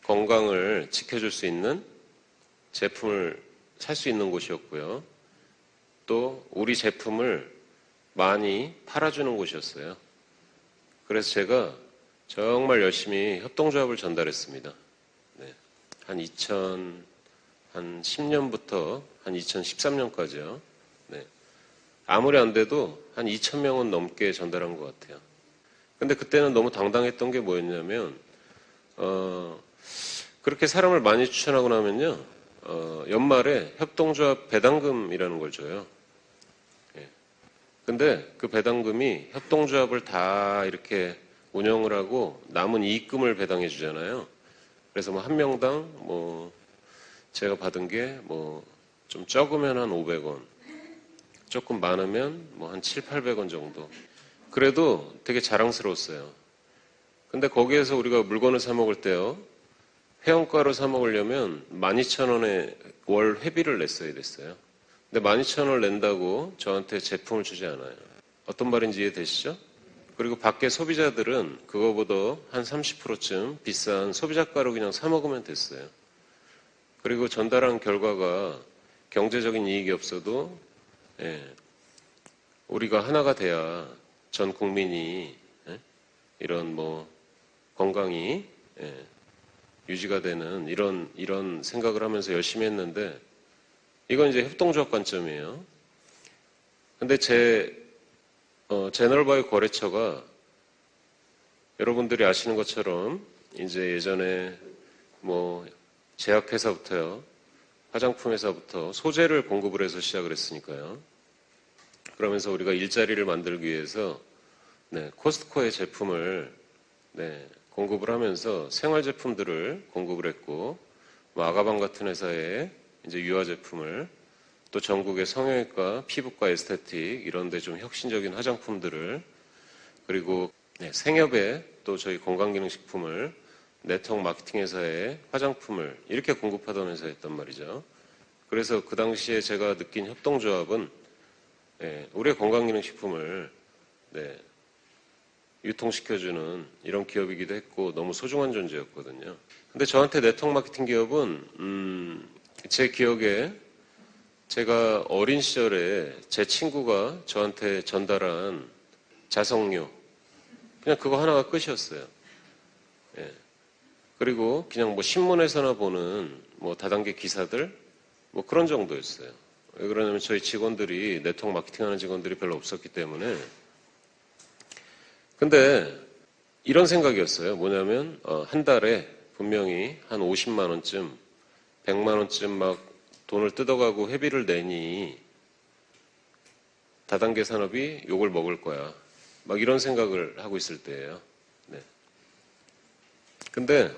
건강을 지켜줄 수 있는 제품을 살 수 있는 곳이었고요. 또 우리 제품을 많이 팔아주는 곳이었어요. 그래서 제가 정말 열심히 협동조합을 전달했습니다. 네. 한 2010년부터 한 2013년까지요. 네. 아무리 안 돼도 한 2,000명은 넘게 전달한 것 같아요. 근데 그때는 너무 당당했던 게 뭐였냐면, 그렇게 사람을 많이 추천하고 나면요, 연말에 협동조합 배당금이라는 걸 줘요. 예. 근데 그 배당금이 협동조합을 다 이렇게 운영을 하고 남은 이익금을 배당해 주잖아요. 그래서 뭐 한 명당 뭐 제가 받은 게 뭐 좀 적으면 한 500원, 조금 많으면 뭐 한 7, 800원 정도. 그래도 되게 자랑스러웠어요. 근데 거기에서 우리가 물건을 사 먹을 때요, 회원가로 사 먹으려면 12,000원의 월 회비를 냈어야 됐어요. 근데 12,000원을 낸다고 저한테 제품을 주지 않아요. 어떤 말인지 이해되시죠? 그리고 밖에 소비자들은 그거보다 한 30%쯤 비싼 소비자가로 그냥 사 먹으면 됐어요. 그리고 전달한 결과가 경제적인 이익이 없어도 우리가 하나가 돼야 전 국민이 이런 뭐 건강이 유지가 되는 이런 생각을 하면서 열심히 했는데 이건 이제 협동조합 관점이에요. 근데 제너럴바이오 거래처가 여러분들이 아시는 것처럼 이제 예전에 뭐 제약회사부터요, 화장품 회사부터 소재를 공급을 해서 시작을 했으니까요. 그러면서 우리가 일자리를 만들기 위해서 코스트코의 제품을 공급을 하면서 생활 제품들을 공급을 했고, 뭐 아가방 같은 회사의 이제 유아 제품을, 또 전국의 성형외과, 피부과, 에스테틱 이런 데 좀 혁신적인 화장품들을, 그리고 생협에 또 저희 건강기능식품을, 네트워크 마케팅 회사의 화장품을 이렇게 공급하던 회사였단 말이죠. 그래서 그 당시에 제가 느낀 협동조합은 우리의 건강기능식품을 유통시켜주는 이런 기업이기도 했고 너무 소중한 존재였거든요. 근데 저한테 네트워크 마케팅 기업은 제 기억에 제가 어린 시절에 제 친구가 저한테 전달한 자석류, 그냥 그거 하나가 끝이었어요. 그리고 그냥 뭐 신문에서나 보는 뭐 다단계 기사들 뭐 그런 정도였어요. 왜 그러냐면 저희 직원들이, 네트워크 마케팅 하는 직원들이 별로 없었기 때문에. 근데 이런 생각이었어요. 뭐냐면 한 달에 분명히 한 50만 원쯤, 100만 원쯤 막 돈을 뜯어가고 회비를 내니 다단계 산업이 욕을 먹을 거야. 막 이런 생각을 하고 있을 때예요. 네. 근데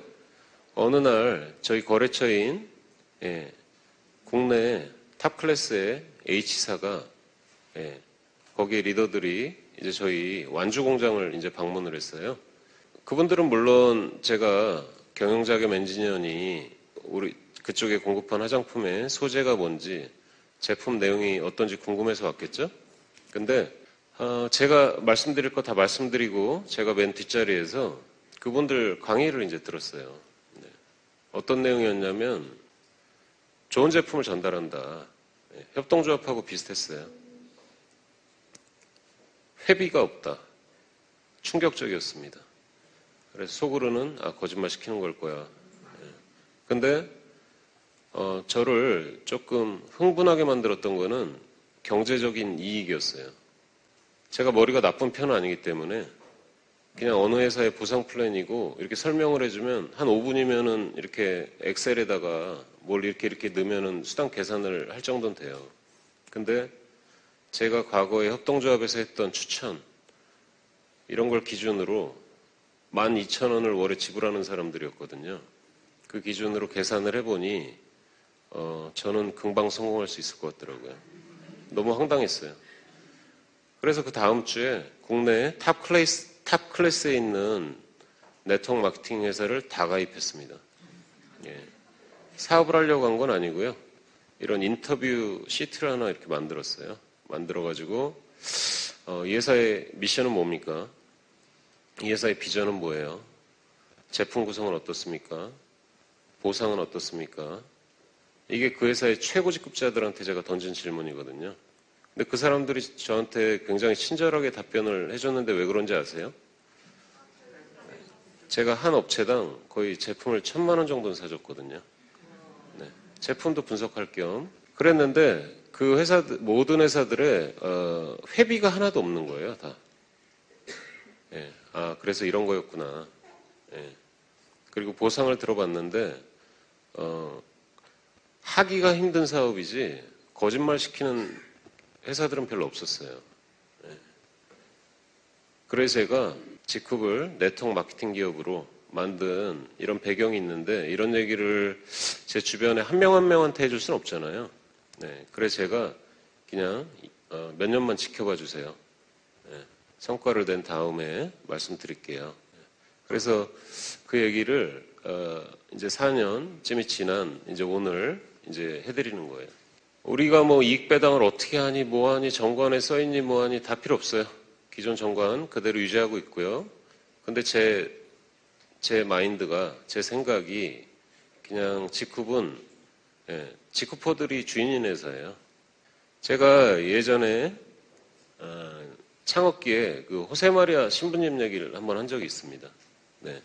어느 날 저희 거래처인 국내 탑 클래스의 H사가 거기에 리더들이 이제 저희 완주 공장을 이제 방문을 했어요. 그분들은 물론 제가 경영자겸 엔지니어니 우리 그쪽에 공급한 화장품의 소재가 뭔지, 제품 내용이 어떤지 궁금해서 왔겠죠? 근데 제가 말씀드릴 거 다 말씀드리고 제가 맨 뒷자리에서 그분들 강의를 이제 들었어요. 어떤 내용이었냐면 좋은 제품을 전달한다. 협동조합하고 비슷했어요. 회비가 없다. 충격적이었습니다. 그래서 속으로는 거짓말 시키는 걸 거야. 근데 저를 조금 흥분하게 만들었던 거는 경제적인 이익이었어요. 제가 머리가 나쁜 편은 아니기 때문에 그냥 어느 회사의 보상 플랜이고 이렇게 설명을 해주면 한 5분이면은 이렇게 엑셀에다가 뭘 이렇게 넣으면은 수당 계산을 할 정도는 돼요. 근데 제가 과거에 협동조합에서 했던 추천 이런 걸 기준으로 12,000원을 월에 지불하는 사람들이었거든요. 그 기준으로 계산을 해보니 저는 금방 성공할 수 있을 것 같더라고요. 너무 황당했어요. 그래서 그 다음 주에 국내에 탑 클래스에 있는 네트워크 마케팅 회사를 다 가입했습니다. 예. 사업을 하려고 한 건 아니고요. 이런 인터뷰 시트를 하나 이렇게 만들었어요. 만들어가지고 이 회사의 미션은 뭡니까? 이 회사의 비전은 뭐예요? 제품 구성은 어떻습니까? 보상은 어떻습니까? 이게 그 회사의 최고 직급자들한테 제가 던진 질문이거든요. 근데 그 사람들이 저한테 굉장히 친절하게 답변을 해줬는데 왜 그런지 아세요? 제가 한 업체당 거의 제품을 1,000만 원 정도는 사줬거든요. 네. 제품도 분석할 겸 그랬는데 그 모든 회사들의 회비가 하나도 없는 거예요, 다. 예. 그래서 이런 거였구나. 예. 그리고 보상을 들어봤는데 하기가 힘든 사업이지 거짓말 시키는 회사들은 별로 없었어요. 예. 그래서 제가 직급을 네트워크 마케팅 기업으로 만든 이런 배경이 있는데 이런 얘기를 제 주변에 한 명 한 명한테 해줄 수는 없잖아요. 네. 그래서 제가 그냥 몇 년만 지켜봐 주세요. 네. 성과를 낸 다음에 말씀드릴게요. 그래서 그 얘기를 이제 4년쯤이 지난 이제 오늘 이제 해드리는 거예요. 우리가 뭐 이익 배당을 어떻게 하니 뭐하니 정관에 써있니 뭐하니 다 필요 없어요. 기존 정관 그대로 유지하고 있고요. 근데 제 마인드가 제 생각이 그냥 직급은 직급포들이 주인인 회사예요. 제가 예전에 창업기에 그 호세마리아 신부님 얘기를 한번 한 적이 있습니다. 네.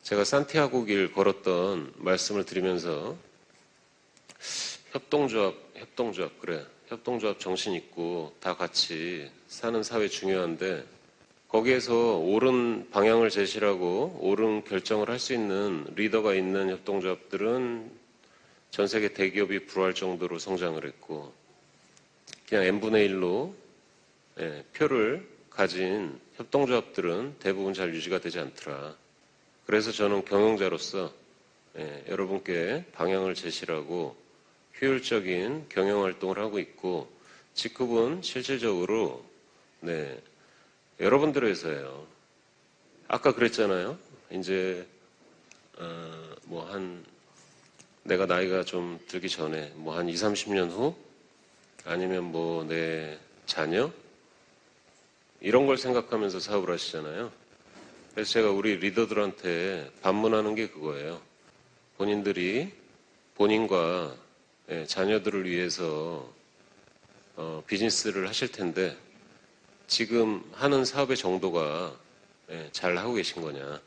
제가 산티아고 길 걸었던 말씀을 드리면서 협동조합 그래. 협동조합 정신 있고 다 같이 사는 사회 중요한데 거기에서 옳은 방향을 제시하고 옳은 결정을 할 수 있는 리더가 있는 협동조합들은 전 세계 대기업이 불화할 정도로 성장을 했고 그냥 n분의 1로 표를 가진 협동조합들은 대부분 잘 유지가 되지 않더라. 그래서 저는 경영자로서 여러분께 방향을 제시하고 효율적인 경영활동을 하고 있고 직급은 실질적으로 여러분들의 회사예요. 아까 그랬잖아요. 이제 내가 나이가 좀 들기 전에 한 20, 30년 후 아니면 내 자녀 이런 걸 생각하면서 사업을 하시잖아요. 그래서 제가 우리 리더들한테 반문하는 게 그거예요. 본인들이 본인과 자녀들을 위해서 비즈니스를 하실 텐데 지금 하는 사업의 정도가 잘 하고 계신 거냐?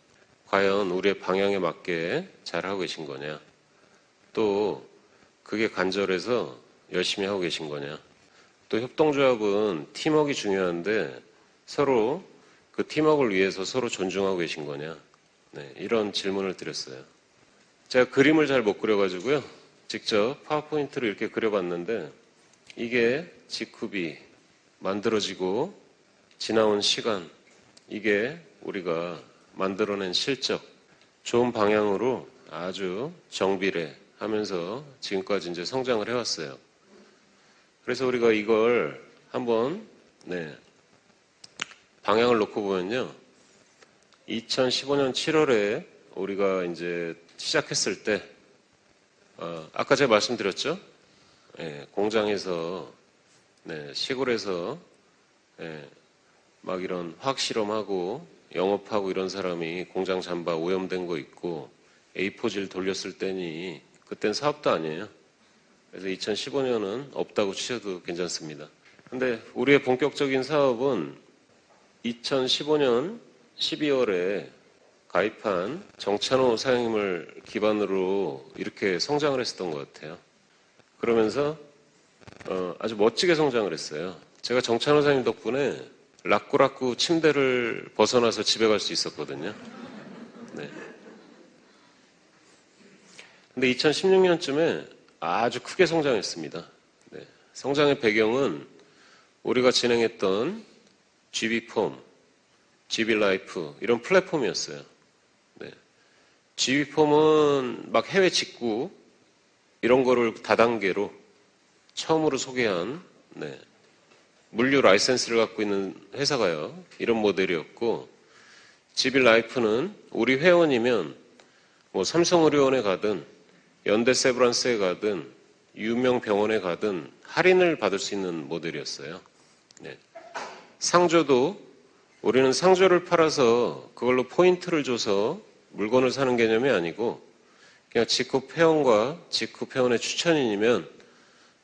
과연 우리의 방향에 맞게 잘 하고 계신 거냐? 또 그게 간절해서 열심히 하고 계신 거냐? 또 협동조합은 팀워크가 중요한데 서로 그 팀워크를 위해서 서로 존중하고 계신 거냐? 이런 질문을 드렸어요. 제가 그림을 잘 못 그려가지고요. 직접 파워포인트로 이렇게 그려봤는데 이게 직급이 만들어지고 지나온 시간 이게 우리가 만들어낸 실적 좋은 방향으로 아주 정비례 하면서 지금까지 이제 성장을 해왔어요. 그래서 우리가 이걸 한번 방향을 놓고 보면요. 2015년 7월에 우리가 이제 시작했을 때 아까 제가 말씀드렸죠? 공장에서 시골에서 막 이런 화학 실험하고 영업하고 이런 사람이 공장 잠바 오염된 거 있고 A4질 돌렸을 때니 그땐 사업도 아니에요. 그래서 2015년은 없다고 치셔도 괜찮습니다. 근데 우리의 본격적인 사업은 2015년 12월에 가입한 정찬호 사장님을 기반으로 이렇게 성장을 했었던 것 같아요. 그러면서 아주 멋지게 성장을 했어요. 제가 정찬호사님 덕분에 라꾸라꾸 침대를 벗어나서 집에 갈 수 있었거든요. 네. 근데 2016년쯤에 아주 크게 성장했습니다. 네. 성장의 배경은 우리가 진행했던 GB폼, GB라이프 이런 플랫폼이었어요. 네. GB폼은 막 해외 직구 이런 거를 다단계로 처음으로 소개한 물류 라이센스를 갖고 있는 회사가요. 이런 모델이었고 GB라이프는 우리 회원이면 뭐 삼성의료원에 가든 현대세브란스에 가든 유명 병원에 가든 할인을 받을 수 있는 모델이었어요. 네. 상조도 우리는 상조를 팔아서 그걸로 포인트를 줘서 물건을 사는 개념이 아니고 그냥 직급 회원과 직급 회원의 추천인이면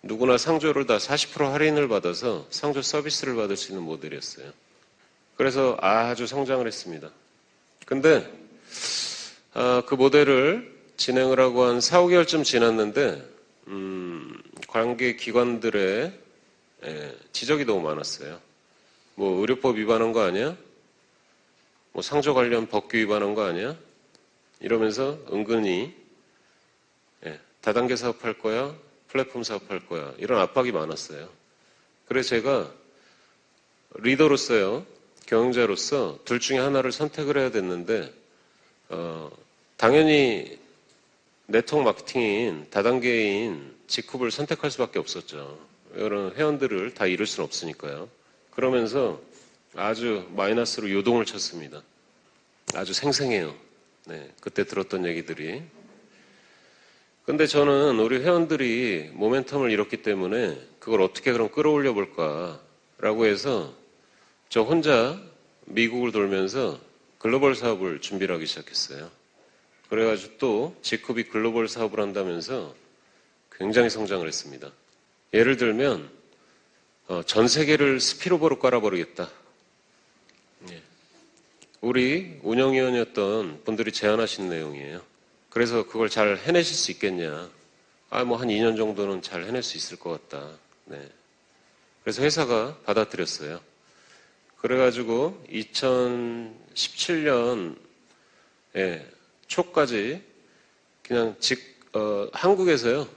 누구나 상조를 다 40% 할인을 받아서 상조 서비스를 받을 수 있는 모델이었어요. 그래서 아주 성장을 했습니다. 근데 그 모델을 진행을 하고 한 4, 5개월쯤 지났는데 관계 기관들의 지적이 너무 많았어요. 뭐 의료법 위반한 거 아니야? 뭐 상조 관련 법규 위반한 거 아니야? 이러면서 은근히 다단계 사업할 거야? 플랫폼 사업할 거야? 이런 압박이 많았어요. 그래서 제가 리더로서요, 경영자로서 둘 중에 하나를 선택을 해야 됐는데 당연히 네트워크 마케팅인 다단계인 직급을 선택할 수밖에 없었죠. 이런 회원들을 다 잃을 수는 없으니까요. 그러면서 아주 마이너스로 요동을 쳤습니다. 아주 생생해요. 네, 그때 들었던 얘기들이. 근데 저는 우리 회원들이 모멘텀을 잃었기 때문에 그걸 어떻게 그럼 끌어올려 볼까라고 해서 저 혼자 미국을 돌면서 글로벌 사업을 준비를 하기 시작했어요. 그래가지고 또 지컵이 글로벌 사업을 한다면서 굉장히 성장을 했습니다. 예를 들면 전 세계를 스피로버로 깔아버리겠다. 우리 운영위원이었던 분들이 제안하신 내용이에요. 그래서 그걸 잘 해내실 수 있겠냐. 뭐 한 2년 정도는 잘 해낼 수 있을 것 같다. 네. 그래서 회사가 받아들였어요. 그래가지고 2017년 초까지 그냥 한국에서요.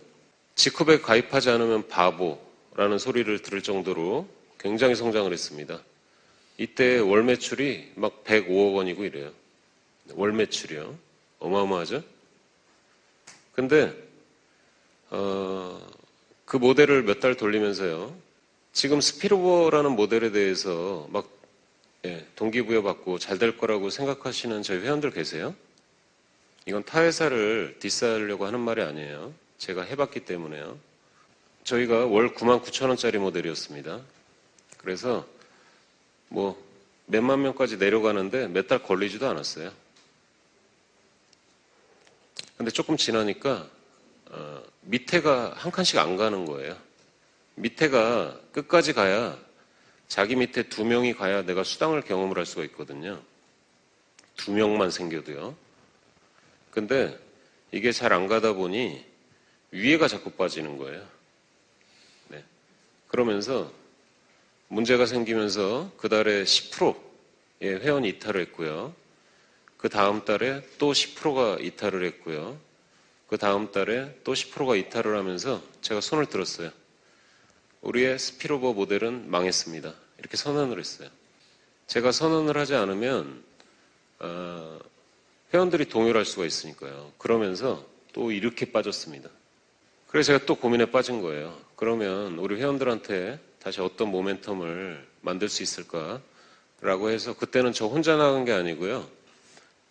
지컵에 가입하지 않으면 바보라는 소리를 들을 정도로 굉장히 성장을 했습니다. 이때 월 매출이 막 105억 원이고 이래요. 월 매출이요. 어마어마하죠? 근데 그 모델을 몇 달 돌리면서요. 지금 스피로버라는 모델에 대해서 막 동기부여받고 잘 될 거라고 생각하시는 저희 회원들 계세요? 이건 타 회사를 디스하려고 하는 말이 아니에요. 제가 해봤기 때문에요. 저희가 월 99,000원짜리 모델이었습니다. 그래서 뭐 몇만 명까지 내려가는데 몇 달 걸리지도 않았어요. 근데 조금 지나니까 밑에가 한 칸씩 안 가는 거예요. 밑에가 끝까지 가야 자기 밑에 2명이 가야 내가 수당을 경험을 할 수가 있거든요. 2명만 생겨도요. 근데 이게 잘 안 가다 보니 위에가 자꾸 빠지는 거예요. 네. 그러면서 문제가 생기면서 그 달에 10%의 회원이 이탈을 했고요. 그 다음 달에 또 10%가 이탈을 했고요. 그 다음 달에 또 10%가 이탈을 하면서 제가 손을 들었어요. 우리의 스피로버 모델은 망했습니다. 이렇게 선언을 했어요. 제가 선언을 하지 않으면 회원들이 동요를 할 수가 있으니까요. 그러면서 또 이렇게 빠졌습니다. 그래서 제가 또 고민에 빠진 거예요. 그러면 우리 회원들한테 다시 어떤 모멘텀을 만들 수 있을까라고 해서 그때는 저 혼자 나간 게 아니고요.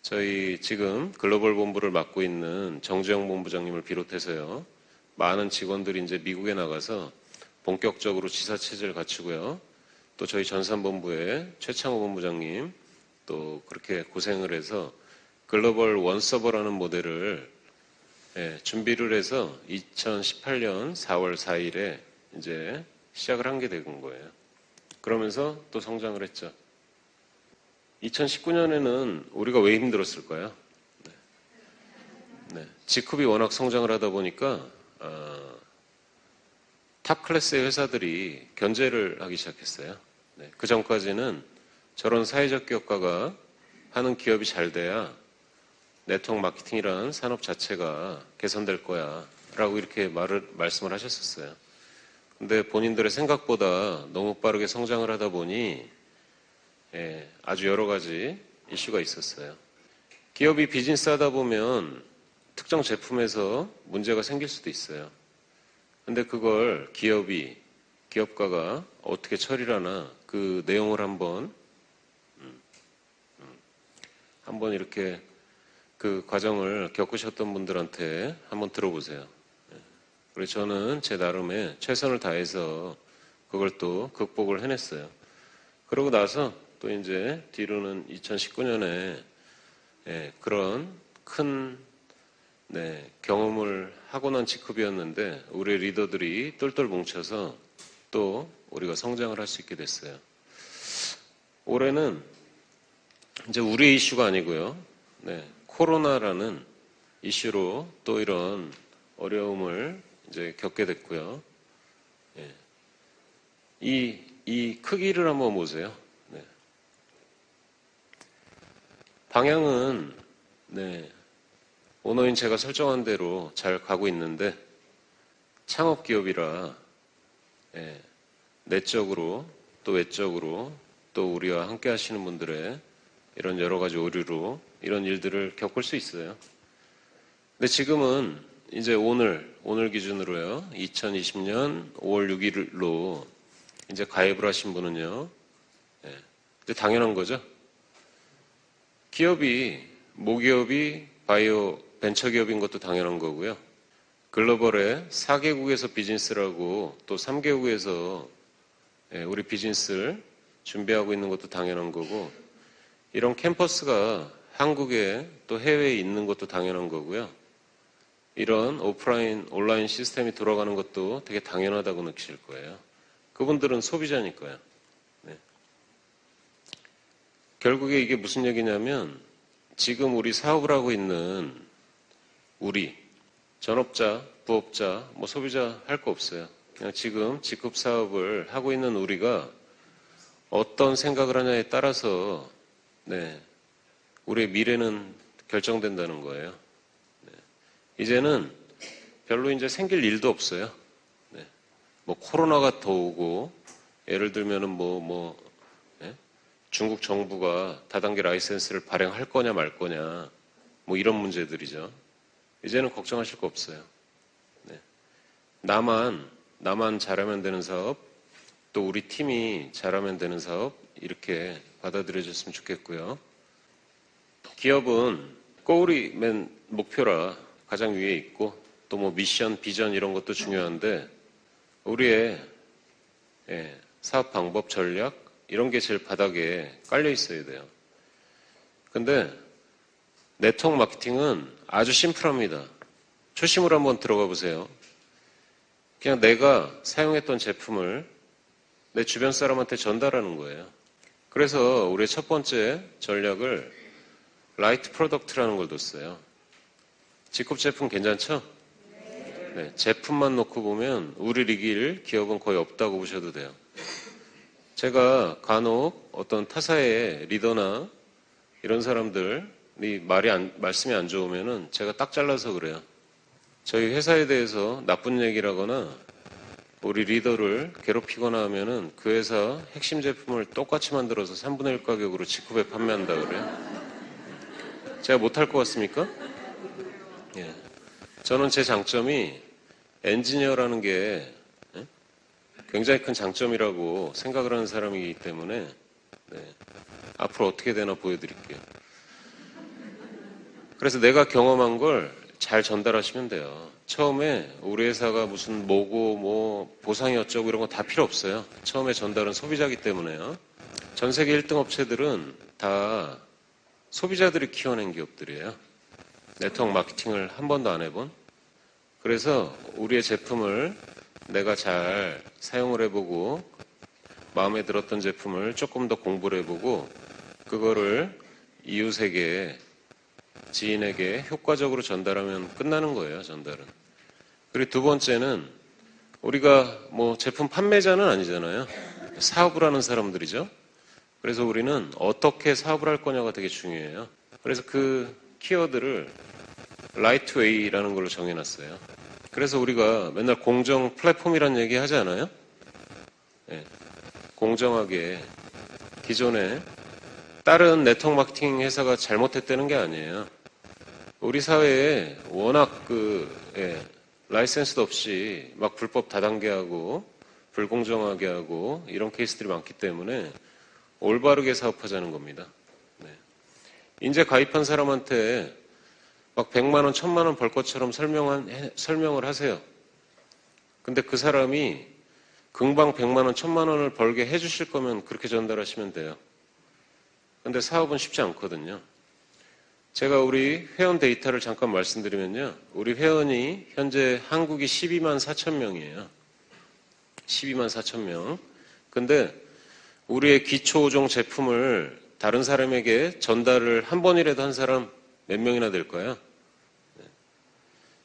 저희 지금 글로벌 본부를 맡고 있는 정주영 본부장님을 비롯해서요. 많은 직원들이 이제 미국에 나가서 본격적으로 지사체제를 갖추고요. 또 저희 전산본부의 최창호 본부장님 또 그렇게 고생을 해서 글로벌 원서버라는 모델을 준비를 해서 2018년 4월 4일에 이제 시작을 한 게 된 거예요. 그러면서 또 성장을 했죠. 2019년에는 우리가 왜 힘들었을까요? 지컵이 워낙 성장을 하다 보니까 탑 클래스의 회사들이 견제를 하기 시작했어요. 네, 그 전까지는 저런 사회적 기업가가 하는 기업이 잘 돼야 네트워크 마케팅이라는 산업 자체가 개선될 거야 라고 이렇게 말씀을 하셨었어요. 근데 본인들의 생각보다 너무 빠르게 성장을 하다 보니 아주 여러 가지 이슈가 있었어요. 기업이 비즈니스 하다 보면 특정 제품에서 문제가 생길 수도 있어요. 근데 그걸 기업가가 어떻게 처리를 하나 그 내용을 한번 이렇게 그 과정을 겪으셨던 분들한테 한번 들어보세요. 그래서 저는 제 나름의 최선을 다해서 그걸 또 극복을 해냈어요. 그러고 나서 또 이제 뒤로는 2019년에 그런 큰 경험을 하고 난 직후이었는데 우리 리더들이 똘똘 뭉쳐서 또 우리가 성장을 할 수 있게 됐어요. 올해는 이제 우리의 이슈가 아니고요. 코로나라는 이슈로 또 이런 어려움을 이제 겪게 됐고요. 이 크기를 한번 보세요. 방향은 오너인 제가 설정한 대로 잘 가고 있는데 창업 기업이라 내적으로 또 외적으로 또 우리와 함께 하시는 분들의 이런 여러 가지 오류로 이런 일들을 겪을 수 있어요. 근데 지금은 이제 오늘 기준으로요. 2020년 5월 6일로 이제 가입을 하신 분은요. 이제 당연한 거죠. 기업이 모기업이 바이오 벤처기업인 것도 당연한 거고요. 글로벌의 4개국에서 비즈니스라고 또 3개국에서 우리 비즈니스를 준비하고 있는 것도 당연한 거고 이런 캠퍼스가 한국에 또 해외에 있는 것도 당연한 거고요. 이런 오프라인, 온라인 시스템이 돌아가는 것도 되게 당연하다고 느끼실 거예요. 그분들은 소비자니까요. 결국에 이게 무슨 얘기냐면 지금 우리 사업을 하고 있는 우리 전업자, 부업자, 소비자 할 거 없어요. 그냥 지금 직급 사업을 하고 있는 우리가 어떤 생각을 하냐에 따라서 우리의 미래는 결정된다는 거예요. 이제는 별로 이제 생길 일도 없어요. 코로나가 더 오고 예를 들면은 중국 정부가 다단계 라이센스를 발행할 거냐 말 거냐 이런 문제들이죠. 이제는 걱정하실 거 없어요. 나만 잘하면 되는 사업, 또 우리 팀이 잘하면 되는 사업 이렇게 받아들여졌으면 좋겠고요. 기업은 꼬우리 맨 목표라 가장 위에 있고 또 미션, 비전 이런 것도 중요한데 우리의 사업 방법, 전략 이런 게 제일 바닥에 깔려 있어야 돼요. 근데 네트워크 마케팅은 아주 심플합니다. 초심으로 한번 들어가 보세요. 그냥 내가 사용했던 제품을 내 주변 사람한테 전달하는 거예요. 그래서 우리의 첫 번째 전략을 라이트 프로덕트라는 걸 뒀어요. 직급 제품 괜찮죠? 네, 제품만 놓고 보면 우리를 이길 기업은 거의 없다고 보셔도 돼요. 제가 간혹 어떤 타사의 리더나 이런 사람들이 말씀이 안 좋으면은 제가 딱 잘라서 그래요. 저희 회사에 대해서 나쁜 얘기를 하거나 우리 리더를 괴롭히거나 하면은 그 회사 핵심 제품을 똑같이 만들어서 3분의 1 가격으로 직급에 판매한다 그래요. 제가 못할 것 같습니까? 예. 저는 제 장점이 엔지니어라는 게 굉장히 큰 장점이라고 생각을 하는 사람이기 때문에 앞으로 어떻게 되나 보여드릴게요. 그래서 내가 경험한 걸 잘 전달하시면 돼요. 처음에 우리 회사가 무슨 보상이 어쩌고 이런 거 다 필요 없어요. 처음에 전달은 소비자기 때문에요. 전 세계 1등 업체들은 다 소비자들이 키워낸 기업들이에요. 네트워크 마케팅을 한 번도 안 해본. 그래서 우리의 제품을 내가 잘 사용을 해보고 마음에 들었던 제품을 조금 더 공부를 해보고 그거를 이웃에게 지인에게 효과적으로 전달하면 끝나는 거예요. 전달은. 그리고 두 번째는 우리가 뭐 제품 판매자는 아니잖아요. 사업을 하는 사람들이죠. 그래서 우리는 어떻게 사업을 할 거냐가 되게 중요해요. 그래서 그 키워드를 라이트 웨이라는 걸로 정해놨어요. 그래서 우리가 맨날 공정 플랫폼이라는 얘기 하지 않아요? 네. 공정하게 기존에 다른 네트워크 마케팅 회사가 잘못했다는 게 아니에요. 우리 사회에 워낙 라이센스도 없이 막 불법 다단계하고 불공정하게 하고 이런 케이스들이 많기 때문에 올바르게 사업하자는 겁니다. 네. 이제 가입한 사람한테 막 100만 원, 1000만 원 벌 것처럼 설명을 하세요. 근데 그 사람이 금방 100만 원, 1000만 원을 벌게 해주실 거면 그렇게 전달하시면 돼요. 근데 사업은 쉽지 않거든요. 제가 우리 회원 데이터를 잠깐 말씀드리면요. 우리 회원이 현재 한국이 12만 4천 명이에요. 12만 4천 명. 근데 우리의 기초종 제품을 다른 사람에게 전달을 한 번이라도 한 사람 몇 명이나 될까요?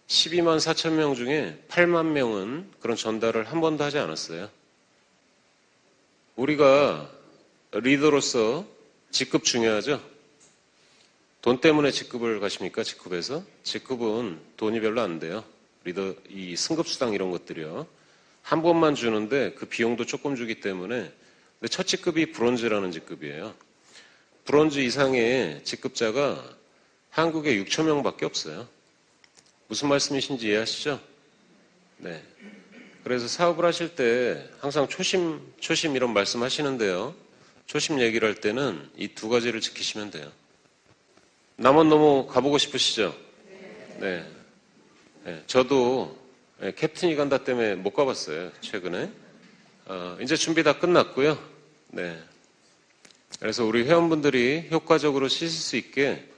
12만 4천 명 중에 8만 명은 그런 전달을 한 번도 하지 않았어요. 우리가 리더로서 직급 중요하죠? 돈 때문에 직급을 가십니까? 직급에서? 직급은 돈이 별로 안 돼요. 리더, 이 승급수당 이런 것들이요. 한 번만 주는데 그 비용도 조금 주기 때문에. 근데 첫 직급이 브론즈라는 직급이에요. 브론즈 이상의 직급자가 한국에 6천 명밖에 없어요. 무슨 말씀이신지 이해하시죠? 네. 그래서 사업을 하실 때 항상 초심 이런 말씀 하시는데요. 초심 얘기를 할 때는 이 두 가지를 지키시면 돼요. 남원 너무 가보고 싶으시죠? 네. 네. 저도 캡틴이 간다 때문에 못 가봤어요. 최근에. 이제 준비 다 끝났고요. 네. 그래서 우리 회원분들이 효과적으로 쓰실 수 있게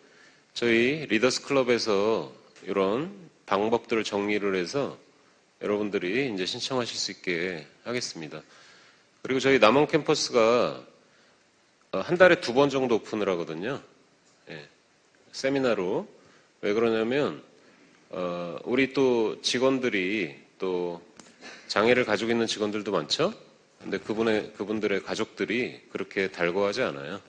저희 리더스 클럽에서 이런 방법들을 정리를 해서 여러분들이 이제 신청하실 수 있게 하겠습니다. 그리고 저희 남원 캠퍼스가 한 달에 2번 정도 오픈을 하거든요. 예, 세미나로. 왜 그러냐면 우리 또 직원들이 또 장애를 가지고 있는 직원들도 많죠. 근데 그분들의 가족들이 그렇게 달궈하지 않아요.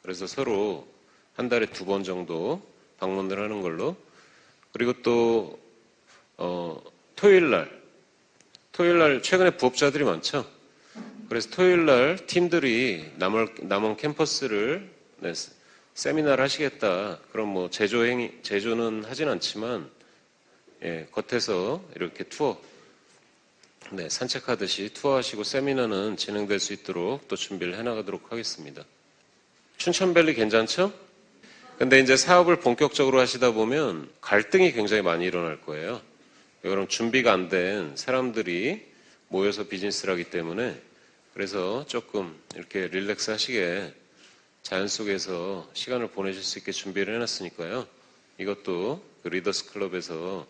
그래서 서로 한 달에 2번 정도 방문을 하는 걸로. 그리고 또 토요일 날 최근에 부업자들이 많죠. 그래서 토요일 날 팀들이 남원 캠퍼스를 세미나를 하시겠다. 그럼 뭐 제조는 하진 않지만 겉에서 이렇게 투어 산책하듯이 투어하시고 세미나는 진행될 수 있도록 또 준비를 해나가도록 하겠습니다. 춘천밸리 괜찮죠? 근데 이제 사업을 본격적으로 하시다 보면 갈등이 굉장히 많이 일어날 거예요. 그럼 준비가 안 된 사람들이 모여서 비즈니스를 하기 때문에 그래서 조금 이렇게 릴렉스 하시게 자연 속에서 시간을 보내실 수 있게 준비를 해놨으니까요. 이것도 그 리더스 클럽에서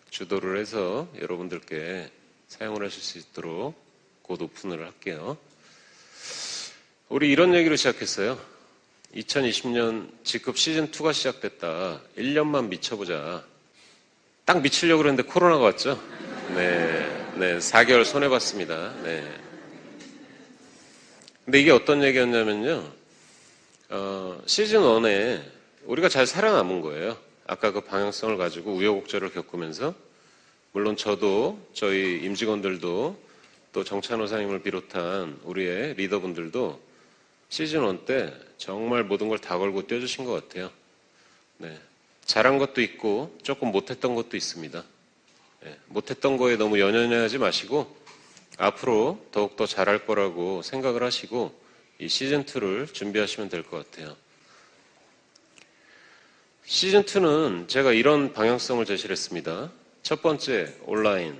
주도를 해서 여러분들께 사용을 하실 수 있도록 곧 오픈을 할게요. 우리 이런 얘기로 시작했어요. 2020년 직급 시즌2가 시작됐다. 1년만 미쳐보자. 딱 미치려고 그랬는데 코로나가 왔죠? 네, 4개월 손해봤습니다. 네. 근데 이게 어떤 얘기였냐면요. 시즌1에 우리가 잘 살아남은 거예요. 아까 그 방향성을 가지고 우여곡절을 겪으면서. 물론 저도, 저희 임직원들도, 또 정찬호 사님을 비롯한 우리의 리더분들도 시즌1 때 정말 모든 걸 다 걸고 뛰어주신 것 같아요. 네. 잘한 것도 있고 조금 못했던 것도 있습니다. 네. 못했던 거에 너무 연연해하지 마시고 앞으로 더욱더 잘할 거라고 생각을 하시고 이 시즌2를 준비하시면 될 것 같아요. 시즌2는 제가 이런 방향성을 제시를 했습니다. 첫 번째, 온라인.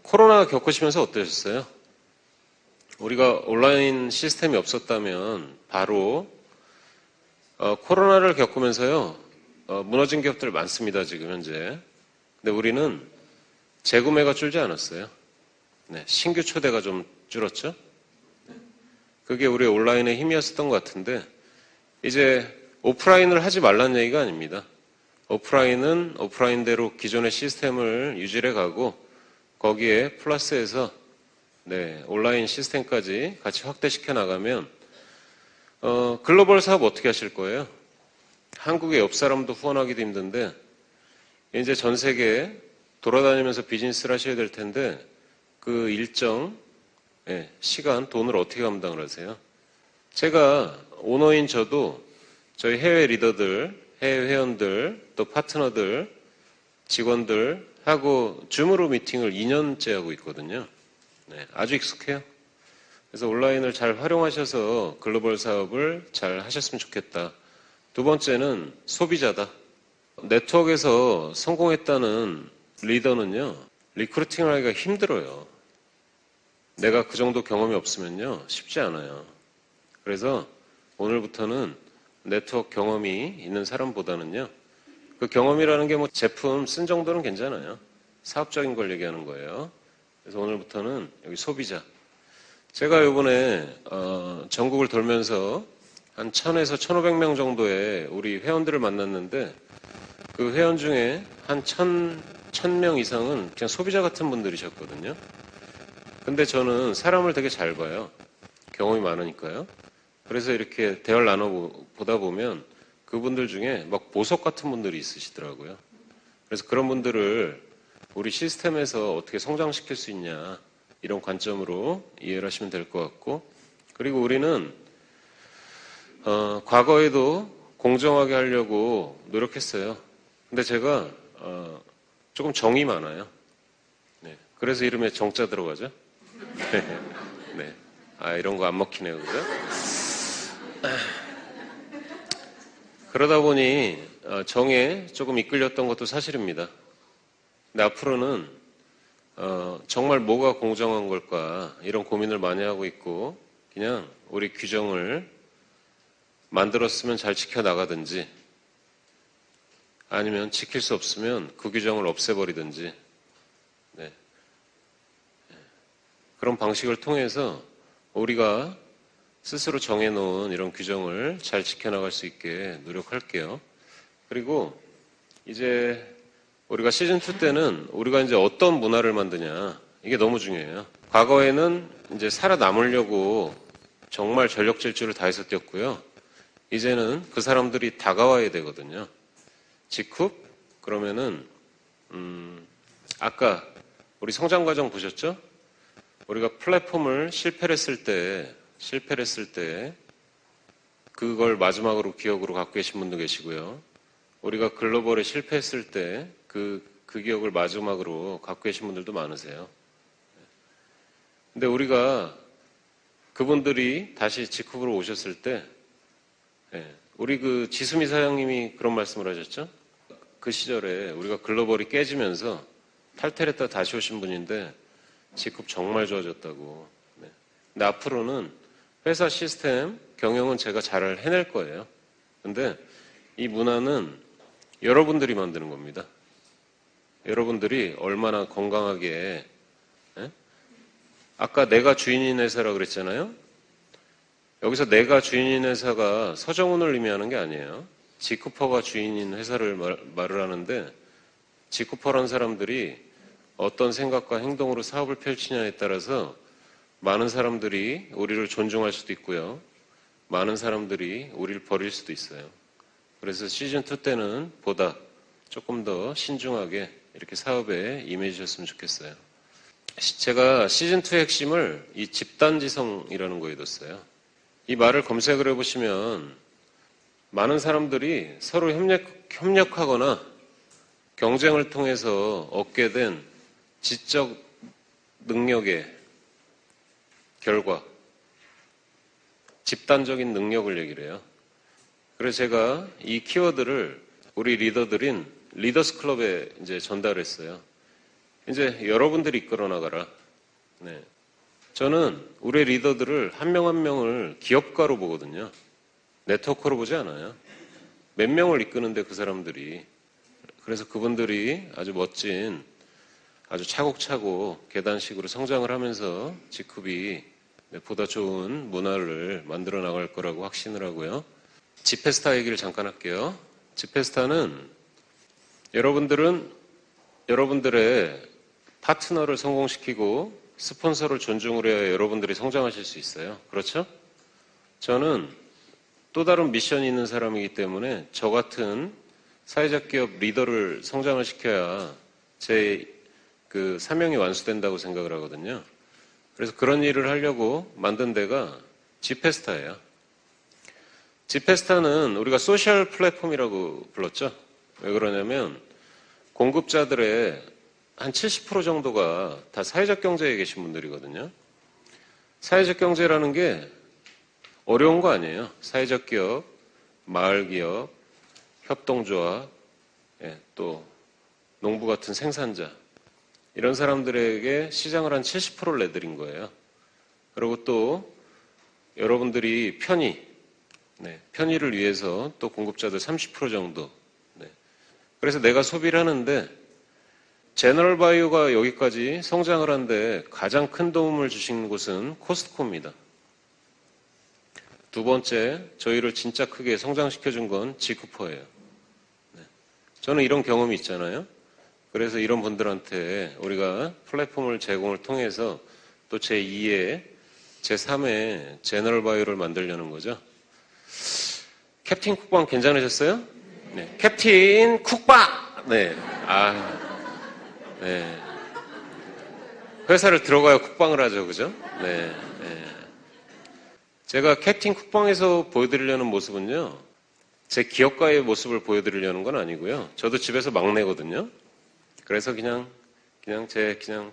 코로나 겪으시면서 어떠셨어요? 우리가 온라인 시스템이 없었다면 바로 코로나를 겪으면서요 무너진 기업들 많습니다. 지금 현재. 근데 우리는 재구매가 줄지 않았어요. 네, 신규 초대가 좀 줄었죠. 그게 우리 온라인의 힘이었던 것 같은데 이제 오프라인을 하지 말라는 얘기가 아닙니다. 오프라인은 오프라인대로 기존의 시스템을 유지해 가고 거기에 플러스해서 온라인 시스템까지 같이 확대시켜 나가면 글로벌 사업 어떻게 하실 거예요? 한국의 옆 사람도 후원하기도 힘든데 이제 전 세계 돌아다니면서 비즈니스를 하셔야 될 텐데 그 일정 시간, 돈을 어떻게 감당을 하세요? 제가 오너인 저도 저희 해외 리더들, 해외 회원들, 또 파트너들, 직원들 하고 줌으로 미팅을 2년째 하고 있거든요. 아주 익숙해요. 그래서 온라인을 잘 활용하셔서 글로벌 사업을 잘 하셨으면 좋겠다. 두 번째는 소비자다. 네트워크에서 성공했다는 리더는요, 리크루팅을 하기가 힘들어요. 내가 그 정도 경험이 없으면요, 쉽지 않아요. 그래서 오늘부터는 네트워크 경험이 있는 사람보다는요, 그 경험이라는 게 뭐 제품 쓴 정도는 괜찮아요. 사업적인 걸 얘기하는 거예요. 그래서 오늘부터는 여기 소비자. 제가 이번에 전국을 돌면서 한 1000에서 1500명 정도의 우리 회원들을 만났는데 그 회원 중에 한 1000명 이상은 그냥 소비자 같은 분들이셨거든요. 근데 저는 사람을 되게 잘 봐요. 경험이 많으니까요. 그래서 이렇게 대화를 나눠보다 보면 그분들 중에 막 보석 같은 분들이 있으시더라고요. 그래서 그런 분들을 우리 시스템에서 어떻게 성장시킬 수 있냐 이런 관점으로 이해를 하시면 될 것 같고, 그리고 우리는 과거에도 공정하게 하려고 노력했어요. 근데 제가 조금 정이 많아요. 그래서 이름에 정자 들어가죠. 네. 이런 거 안 먹히네요, 그죠? 그러다 보니 정에 조금 이끌렸던 것도 사실입니다. 근데 앞으로는 정말 뭐가 공정한 걸까 이런 고민을 많이 하고 있고, 그냥 우리 규정을 만들었으면 잘 지켜나가든지 아니면 지킬 수 없으면 그 규정을 없애버리든지 그런 방식을 통해서 우리가 스스로 정해놓은 이런 규정을 잘 지켜나갈 수 있게 노력할게요. 그리고 이제 우리가 시즌2 때는 우리가 이제 어떤 문화를 만드냐, 이게 너무 중요해요. 과거에는 이제 살아남으려고 정말 전력 질주를 다해서 뛰었고요. 이제는 그 사람들이 다가와야 되거든요. 직후? 그러면은, 아까 우리 성장 과정 보셨죠? 우리가 플랫폼을 실패를 했을 때 그걸 마지막으로 기억으로 갖고 계신 분도 계시고요. 우리가 글로벌에 실패했을 때 그 기억을 마지막으로 갖고 계신 분들도 많으세요. 근데 우리가 그분들이 다시 직후로 오셨을 때 우리 그 지수미 사장님이 그런 말씀을 하셨죠? 그 시절에 우리가 글로벌이 깨지면서 탈퇴를 했다 다시 오신 분인데 직급 정말 좋아졌다고. 근데 앞으로는 회사 시스템, 경영은 제가 잘 해낼 거예요. 근데 이 문화는 여러분들이 만드는 겁니다. 여러분들이 얼마나 건강하게, 아까 내가 주인인 회사라고 그랬잖아요? 여기서 내가 주인인 회사가 서정훈을 의미하는 게 아니에요. 지쿠퍼가 주인인 회사를 말을 하는데, 지쿠퍼란 사람들이 어떤 생각과 행동으로 사업을 펼치냐에 따라서 많은 사람들이 우리를 존중할 수도 있고요. 많은 사람들이 우리를 버릴 수도 있어요. 그래서 시즌2 때는 보다 조금 더 신중하게 이렇게 사업에 임해주셨으면 좋겠어요. 제가 시즌2의 핵심을 이 집단지성이라는 거에 뒀어요. 이 말을 검색을 해보시면 많은 사람들이 서로 협력하거나 경쟁을 통해서 얻게 된 지적 능력의 결과, 집단적인 능력을 얘기를 해요. 그래서 제가 이 키워드를 우리 리더들인 리더스 클럽에 이제 전달했어요. 이제 여러분들이 이끌어 나가라. 저는 우리 리더들을 한 명 한 명을 기업가로 보거든요. 네트워크로 보지 않아요. 몇 명을 이끄는데 그 사람들이. 그래서 그분들이 아주 멋진, 아주 차곡차곡 계단식으로 성장을 하면서 직급이 보다 좋은 문화를 만들어 나갈 거라고 확신을 하고요. 지페스타 얘기를 잠깐 할게요. 지페스타는 여러분들은 여러분들의 파트너를 성공시키고 스폰서를 존중을 해야 여러분들이 성장하실 수 있어요. 그렇죠? 저는 또 다른 미션이 있는 사람이기 때문에 저 같은 사회적 기업 리더를 성장을 시켜야 제 그 사명이 완수된다고 생각을 하거든요. 그래서 그런 일을 하려고 만든 데가 지페스타예요. 지페스타는 우리가 소셜 플랫폼이라고 불렀죠. 왜 그러냐면 공급자들의 한 70% 정도가 다 사회적 경제에 계신 분들이거든요. 사회적 경제라는 게 어려운 거 아니에요. 사회적 기업, 마을 기업, 협동조합, 또 농부 같은 생산자 이런 사람들에게 시장을 한 70%를 내드린 거예요. 그리고 또 여러분들이 편의를 위해서 또 공급자들 30% 정도. 그래서 내가 소비를 하는데 제너럴 바이오가 여기까지 성장을 한데 가장 큰 도움을 주신 곳은 코스트코입니다. 두 번째, 저희를 진짜 크게 성장시켜준 건 지쿠퍼예요. 저는 이런 경험이 있잖아요. 그래서 이런 분들한테 우리가 플랫폼을 제공을 통해서 또 제2의, 제3의 제너럴 바이오를 만들려는 거죠. 캡틴 쿡방 괜찮으셨어요? 네. 캡틴 쿡방! 네. 네. 회사를 들어가야 쿡방을 하죠. 그죠? 네. 제가 캡틴 쿡방에서 보여드리려는 모습은요, 제 기업가의 모습을 보여드리려는 건 아니고요. 저도 집에서 막내거든요. 그래서 그냥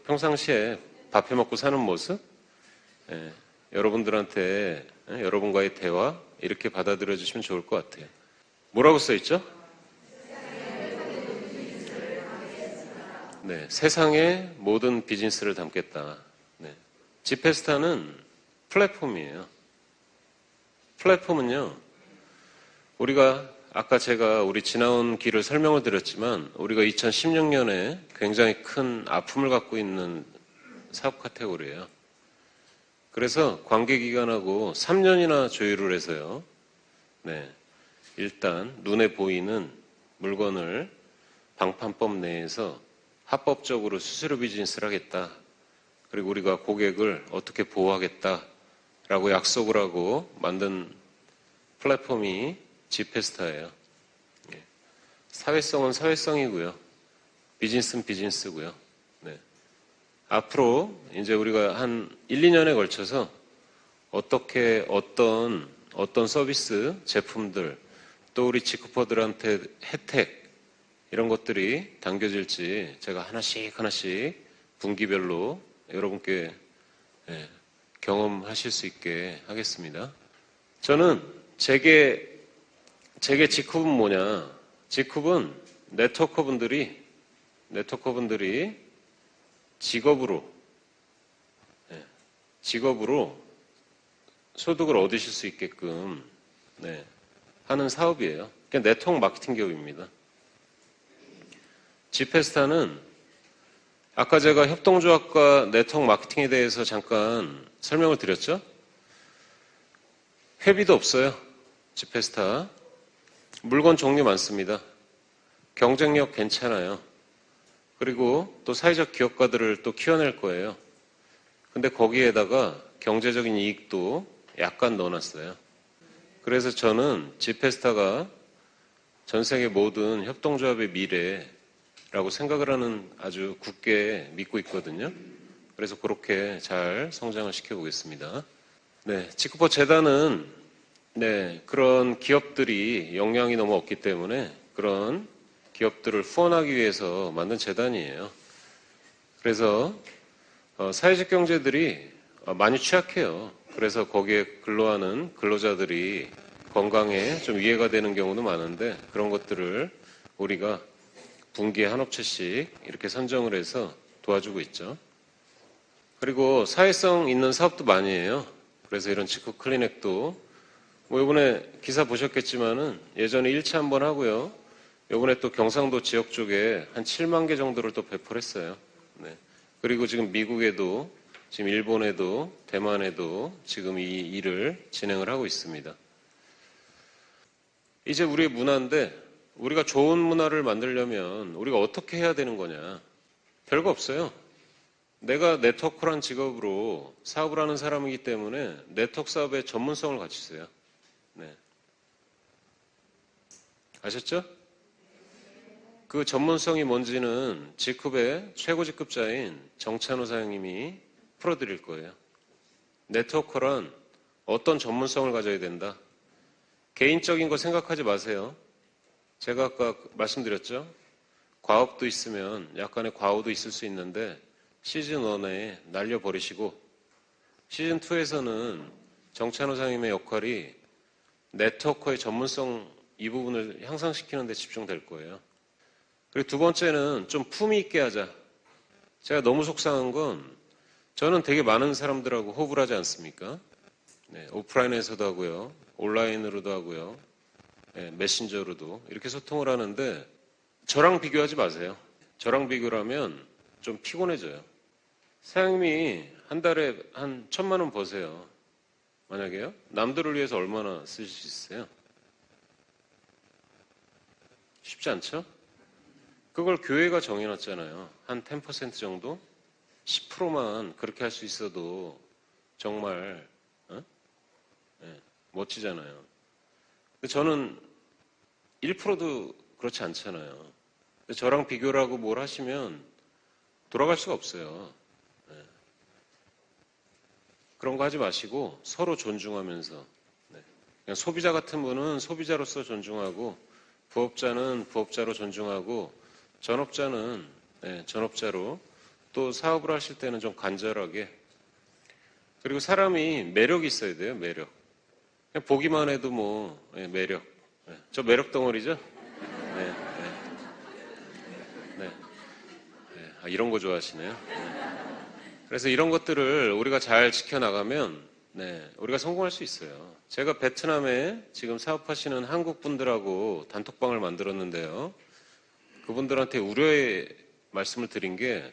평상시에 밥 해 먹고 사는 모습, 여러분들한테, 여러분과의 대화, 이렇게 받아들여 주시면 좋을 것 같아요. 뭐라고 써있죠? 네, 세상의 모든 비즈니스를 담겠다. 네. 지페스타는 플랫폼이에요. 플랫폼은요, 우리가 아까 제가 우리 지나온 길을 설명을 드렸지만 우리가 2016년에 굉장히 큰 아픔을 갖고 있는 사업 카테고리예요. 그래서 관계기관하고 3년이나 조율을 해서요. 네, 일단 눈에 보이는 물건을 방판법 내에서 합법적으로 수수료 비즈니스를 하겠다. 그리고 우리가 고객을 어떻게 보호하겠다라고 약속을 하고 만든 플랫폼이 지페스타예요. 사회성은 사회성이고요. 비즈니스는 비즈니스고요. 네. 앞으로 이제 우리가 한 1, 2년에 걸쳐서 어떻게 어떤 서비스, 제품들, 또 우리 지쿠퍼들한테 혜택 이런 것들이 당겨질지 제가 하나씩 분기별로 여러분께 경험하실 수 있게 하겠습니다. 저는 제게 지쿱은 뭐냐? 지쿱은 네트워커분들이 직업으로 소득을 얻으실 수 있게끔 하는 사업이에요. 그냥 네트워크 마케팅 기업입니다. 지페스타는 아까 제가 협동조합과 네트워크 마케팅에 대해서 잠깐 설명을 드렸죠? 회비도 없어요. 지페스타. 물건 종류 많습니다. 경쟁력 괜찮아요. 그리고 또 사회적 기업가들을 또 키워낼 거예요. 근데 거기에다가 경제적인 이익도 약간 넣어놨어요. 그래서 저는 지페스타가 전 세계 모든 협동조합의 미래라고 생각을 하는 아주 굳게 믿고 있거든요. 그래서 그렇게 잘 성장을 시켜보겠습니다. 네, 지쿠퍼 재단은 그런 기업들이 역량이 너무 없기 때문에 그런 기업들을 후원하기 위해서 만든 재단이에요. 그래서 사회적 경제들이 많이 취약해요. 그래서 거기에 근로하는 근로자들이 건강에 좀 위해가 되는 경우도 많은데 그런 것들을 우리가 분기에 한 업체씩 이렇게 선정을 해서 도와주고 있죠. 그리고 사회성 있는 사업도 많이 해요. 그래서 이런 지쿠 클리넥도 이번에 기사 보셨겠지만은 예전에 1차 한번 하고요. 이번에 또 경상도 지역 쪽에 한 7만 개 정도를 또 배포를 했어요. 네. 그리고 지금 미국에도, 지금 일본에도, 대만에도 지금 이 일을 진행을 하고 있습니다. 이제 우리의 문화인데 우리가 좋은 문화를 만들려면 우리가 어떻게 해야 되는 거냐? 별거 없어요. 내가 네트워커란 직업으로 사업을 하는 사람이기 때문에 네트워크 사업의 전문성을 갖추세요. 네. 아셨죠? 그 전문성이 뭔지는 직급의 최고 직급자인 정찬호 사장님이 풀어드릴 거예요. 네트워커란 어떤 전문성을 가져야 된다. 개인적인 거 생각하지 마세요. 제가 아까 말씀드렸죠? 과업도 있으면 약간의 과오도 있을 수 있는데 시즌 1에 날려버리시고 시즌 2에서는 정찬호 사장님의 역할이 네트워커의 전문성 이 부분을 향상시키는 데 집중될 거예요. 그리고 두 번째는 좀 품위 있게 하자. 제가 너무 속상한 건 저는 되게 많은 사람들하고 호흡을 하지 않습니까? 네, 오프라인에서도 하고요. 온라인으로도 하고요. 네, 메신저로도 이렇게 소통을 하는데 저랑 비교하지 마세요. 저랑 비교를 하면 좀 피곤해져요. 사장님이 한 달에 한 1,000만 원 버세요. 만약에요? 남들을 위해서 얼마나 쓰실 수 있어요? 쉽지 않죠? 그걸 교회가 정해놨잖아요. 한 10% 정도? 10%만 그렇게 할 수 있어도 정말 네, 멋지잖아요. 근데 저는 1%도 그렇지 않잖아요. 근데 저랑 비교를 하고 뭘 하시면 돌아갈 수가 없어요. 네. 그런 거 하지 마시고 서로 존중하면서 네. 그냥 소비자 같은 분은 소비자로서 존중하고 부업자는 부업자로 존중하고 전업자는 네, 전업자로 또 사업을 하실 때는 좀 간절하게 그리고 사람이 매력이 있어야 돼요. 매력. 그냥 보기만 해도 뭐 네, 매력. 네. 저 매력 덩어리죠? 네, 네, 네. 네. 아, 이런 거 좋아하시네요. 네. 그래서 이런 것들을 우리가 잘 지켜나가면 네, 우리가 성공할 수 있어요. 제가 베트남에 지금 사업하시는 한국 분들하고 단톡방을 만들었는데요. 그분들한테 우려의 말씀을 드린 게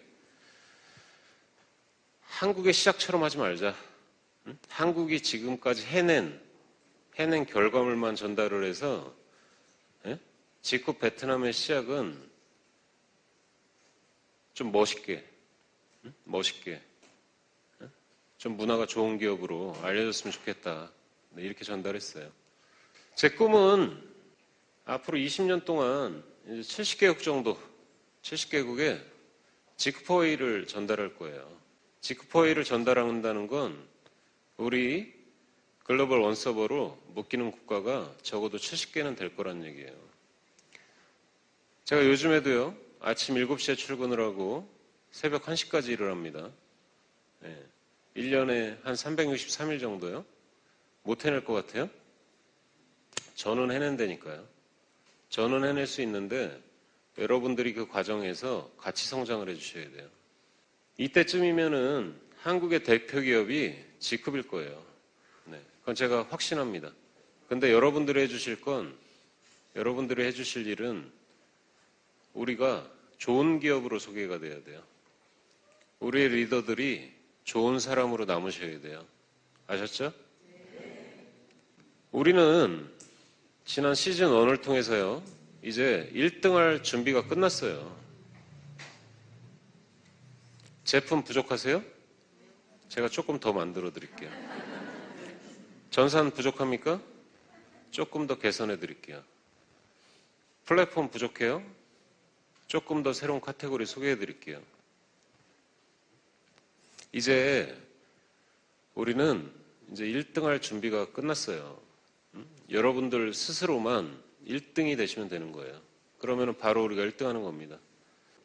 한국의 시작처럼 하지 말자. 응? 한국이 지금까지 해낸 결과물만 전달을 해서 예? 직후 베트남의 시작은 좀 멋있게 멋있게 좀 문화가 좋은 기업으로 알려졌으면 좋겠다. 네, 이렇게 전달했어요. 제 꿈은 앞으로 20년 동안 이제 70개국 정도, 70개국에 지크퍼웨이를 전달할 거예요. 지크퍼웨이를 전달한다는 건 우리 글로벌 원서버로 묶이는 국가가 적어도 70개는 될 거란 얘기예요. 제가 요즘에도요, 아침 7시에 출근을 하고 새벽 1시까지 일을 합니다. 네. 1년에 한 363일 정도요? 못 해낼 것 같아요? 저는 해낸다니까요. 저는 해낼 수 있는데 여러분들이 그 과정에서 같이 성장을 해주셔야 돼요. 이때쯤이면은 한국의 대표 기업이 G급일 거예요. 네, 그건 제가 확신합니다. 근데 여러분들이 해주실 일은 우리가 좋은 기업으로 소개가 돼야 돼요. 우리의 리더들이 좋은 사람으로 남으셔야 돼요. 아셨죠? 우리는 지난 시즌 1을 통해서요, 이제 1등할 준비가 끝났어요. 제품 부족하세요? 제가 조금 더 만들어 드릴게요. 전산 부족합니까? 조금 더 개선해 드릴게요. 플랫폼 부족해요? 조금 더 새로운 카테고리 소개해 드릴게요. 이제 우리는 이제 1등할 준비가 끝났어요. 여러분들 스스로만 1등이 되시면 되는 거예요. 그러면 바로 우리가 1등하는 겁니다.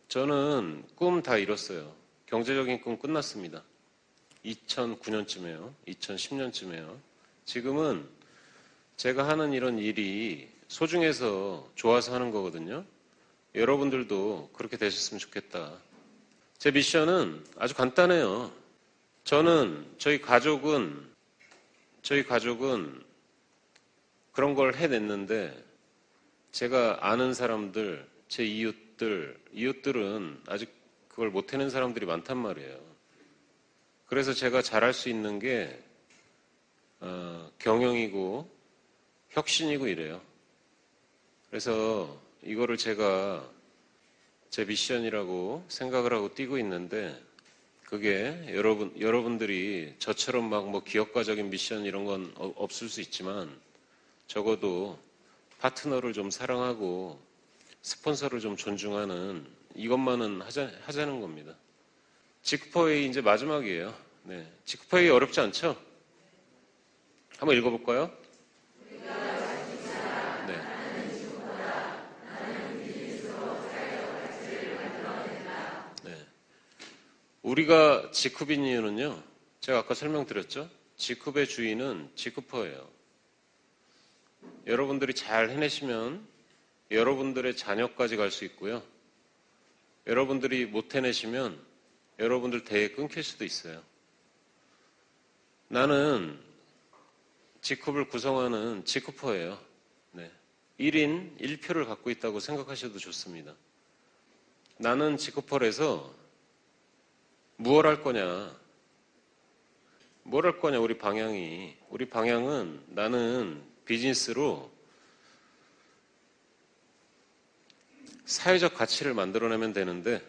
저는 꿈 다 이뤘어요. 경제적인 꿈 끝났습니다. 2009년쯤에요. 2010년쯤에요. 지금은 제가 하는 이런 일이 소중해서 좋아서 하는 거거든요. 여러분들도 그렇게 되셨으면 좋겠다. 제 미션은 아주 간단해요. 저희 가족은 그런 걸 해냈는데 제가 아는 사람들, 제 이웃들은 아직 그걸 못 해낸 사람들이 많단 말이에요. 그래서 제가 잘할 수 있는 게 경영이고 혁신이고 이래요. 그래서 이거를 제가 제 미션이라고 생각을 하고 뛰고 있는데 그게 여러분들이 저처럼 막 뭐 기업가적인 미션 이런 건 없을 수 있지만 적어도 파트너를 좀 사랑하고 스폰서를 좀 존중하는 이것만은 하자는 겁니다. 지크퍼웨이 이제 마지막이에요. 네. 지크퍼웨이 어렵지 않죠? 한번 읽어볼까요? 네. 네. 우리가 지쿰인 이유는요, 제가 아까 설명드렸죠? 지쿰의 주인은 지크퍼예요. 여러분들이 잘 해내시면 여러분들의 자녀까지 갈 수 있고요. 여러분들이 못 해내시면 여러분들 대에 끊길 수도 있어요. 나는 지쿰을 구성하는 지크퍼예요. 네. 1인 1표를 갖고 있다고 생각하셔도 좋습니다. 나는 지크퍼에서 무엇 할 거냐? 뭘 할 거냐, 우리 방향이. 우리 방향은 나는 비즈니스로 사회적 가치를 만들어내면 되는데,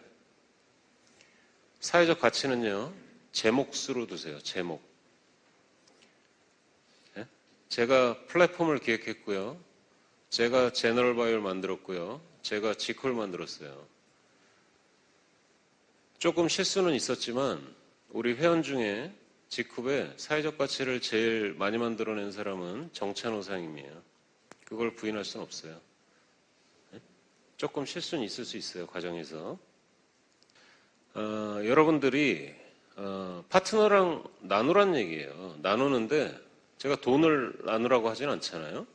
사회적 가치는요, 제 몫으로 두세요. 제 몫. 네? 제가 플랫폼을 기획했고요. 제가 제너럴바이오를 만들었고요. 제가 지콜 만들었어요. 조금 실수는 있었지만 우리 회원 중에 지쿰의 사회적 가치를 제일 많이 만들어낸 사람은 정찬호 사장님이에요. 그걸 부인할 수는 없어요. 네? 조금 실수는 있을 수 있어요. 과정에서. 여러분들이 파트너랑 나누란 얘기예요. 나누는데 제가 돈을 나누라고 하진 않잖아요.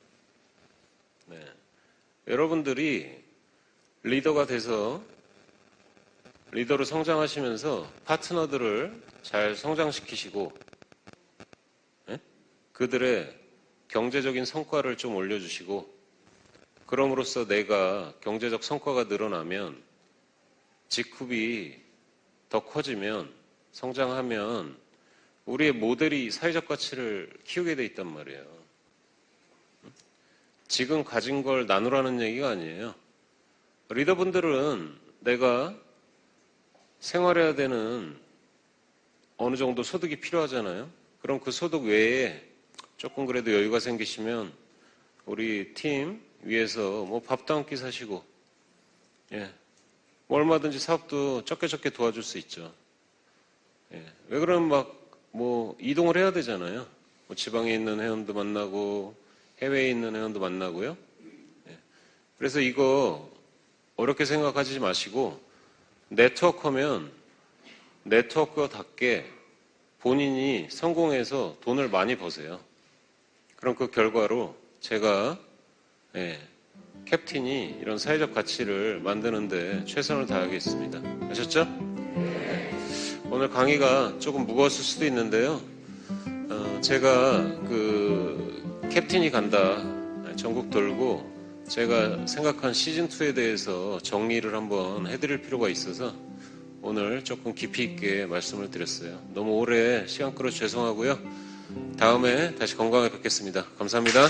네. 여러분들이 리더가 돼서 리더로 성장하시면서 파트너들을 잘 성장시키시고, 네? 그들의 경제적인 성과를 좀 올려주시고, 그럼으로써 내가 경제적 성과가 늘어나면 지쿰이 더 커지면, 성장하면 우리의 모델이 사회적 가치를 키우게 돼 있단 말이에요. 지금 가진 걸 나누라는 얘기가 아니에요. 리더분들은 내가 생활해야 되는 어느 정도 소득이 필요하잖아요. 그럼 그 소득 외에 조금 그래도 여유가 생기시면 우리 팀 위에서 뭐 밥도 한 끼 사시고, 예. 뭐 얼마든지 사업도 적게 도와줄 수 있죠. 예. 왜 그러면 막 뭐 이동을 해야 되잖아요. 뭐 지방에 있는 회원도 만나고 해외에 있는 회원도 만나고요. 예. 그래서 이거 어렵게 생각하지 마시고 네트워크하면 네트워크답게 본인이 성공해서 돈을 많이 버세요. 그럼 그 결과로 제가 캡틴이 이런 사회적 가치를 만드는데 최선을 다하겠습니다. 아셨죠? 네. 오늘 강의가 조금 무거웠을 수도 있는데요. 제가 그 캡틴이 간다 전국 돌고 제가 생각한 시즌2에 대해서 정리를 한번 해드릴 필요가 있어서 오늘 조금 깊이 있게 말씀을 드렸어요. 너무 오래 시간 끌어 죄송하고요. 다음에 다시 건강하게 뵙겠습니다. 감사합니다.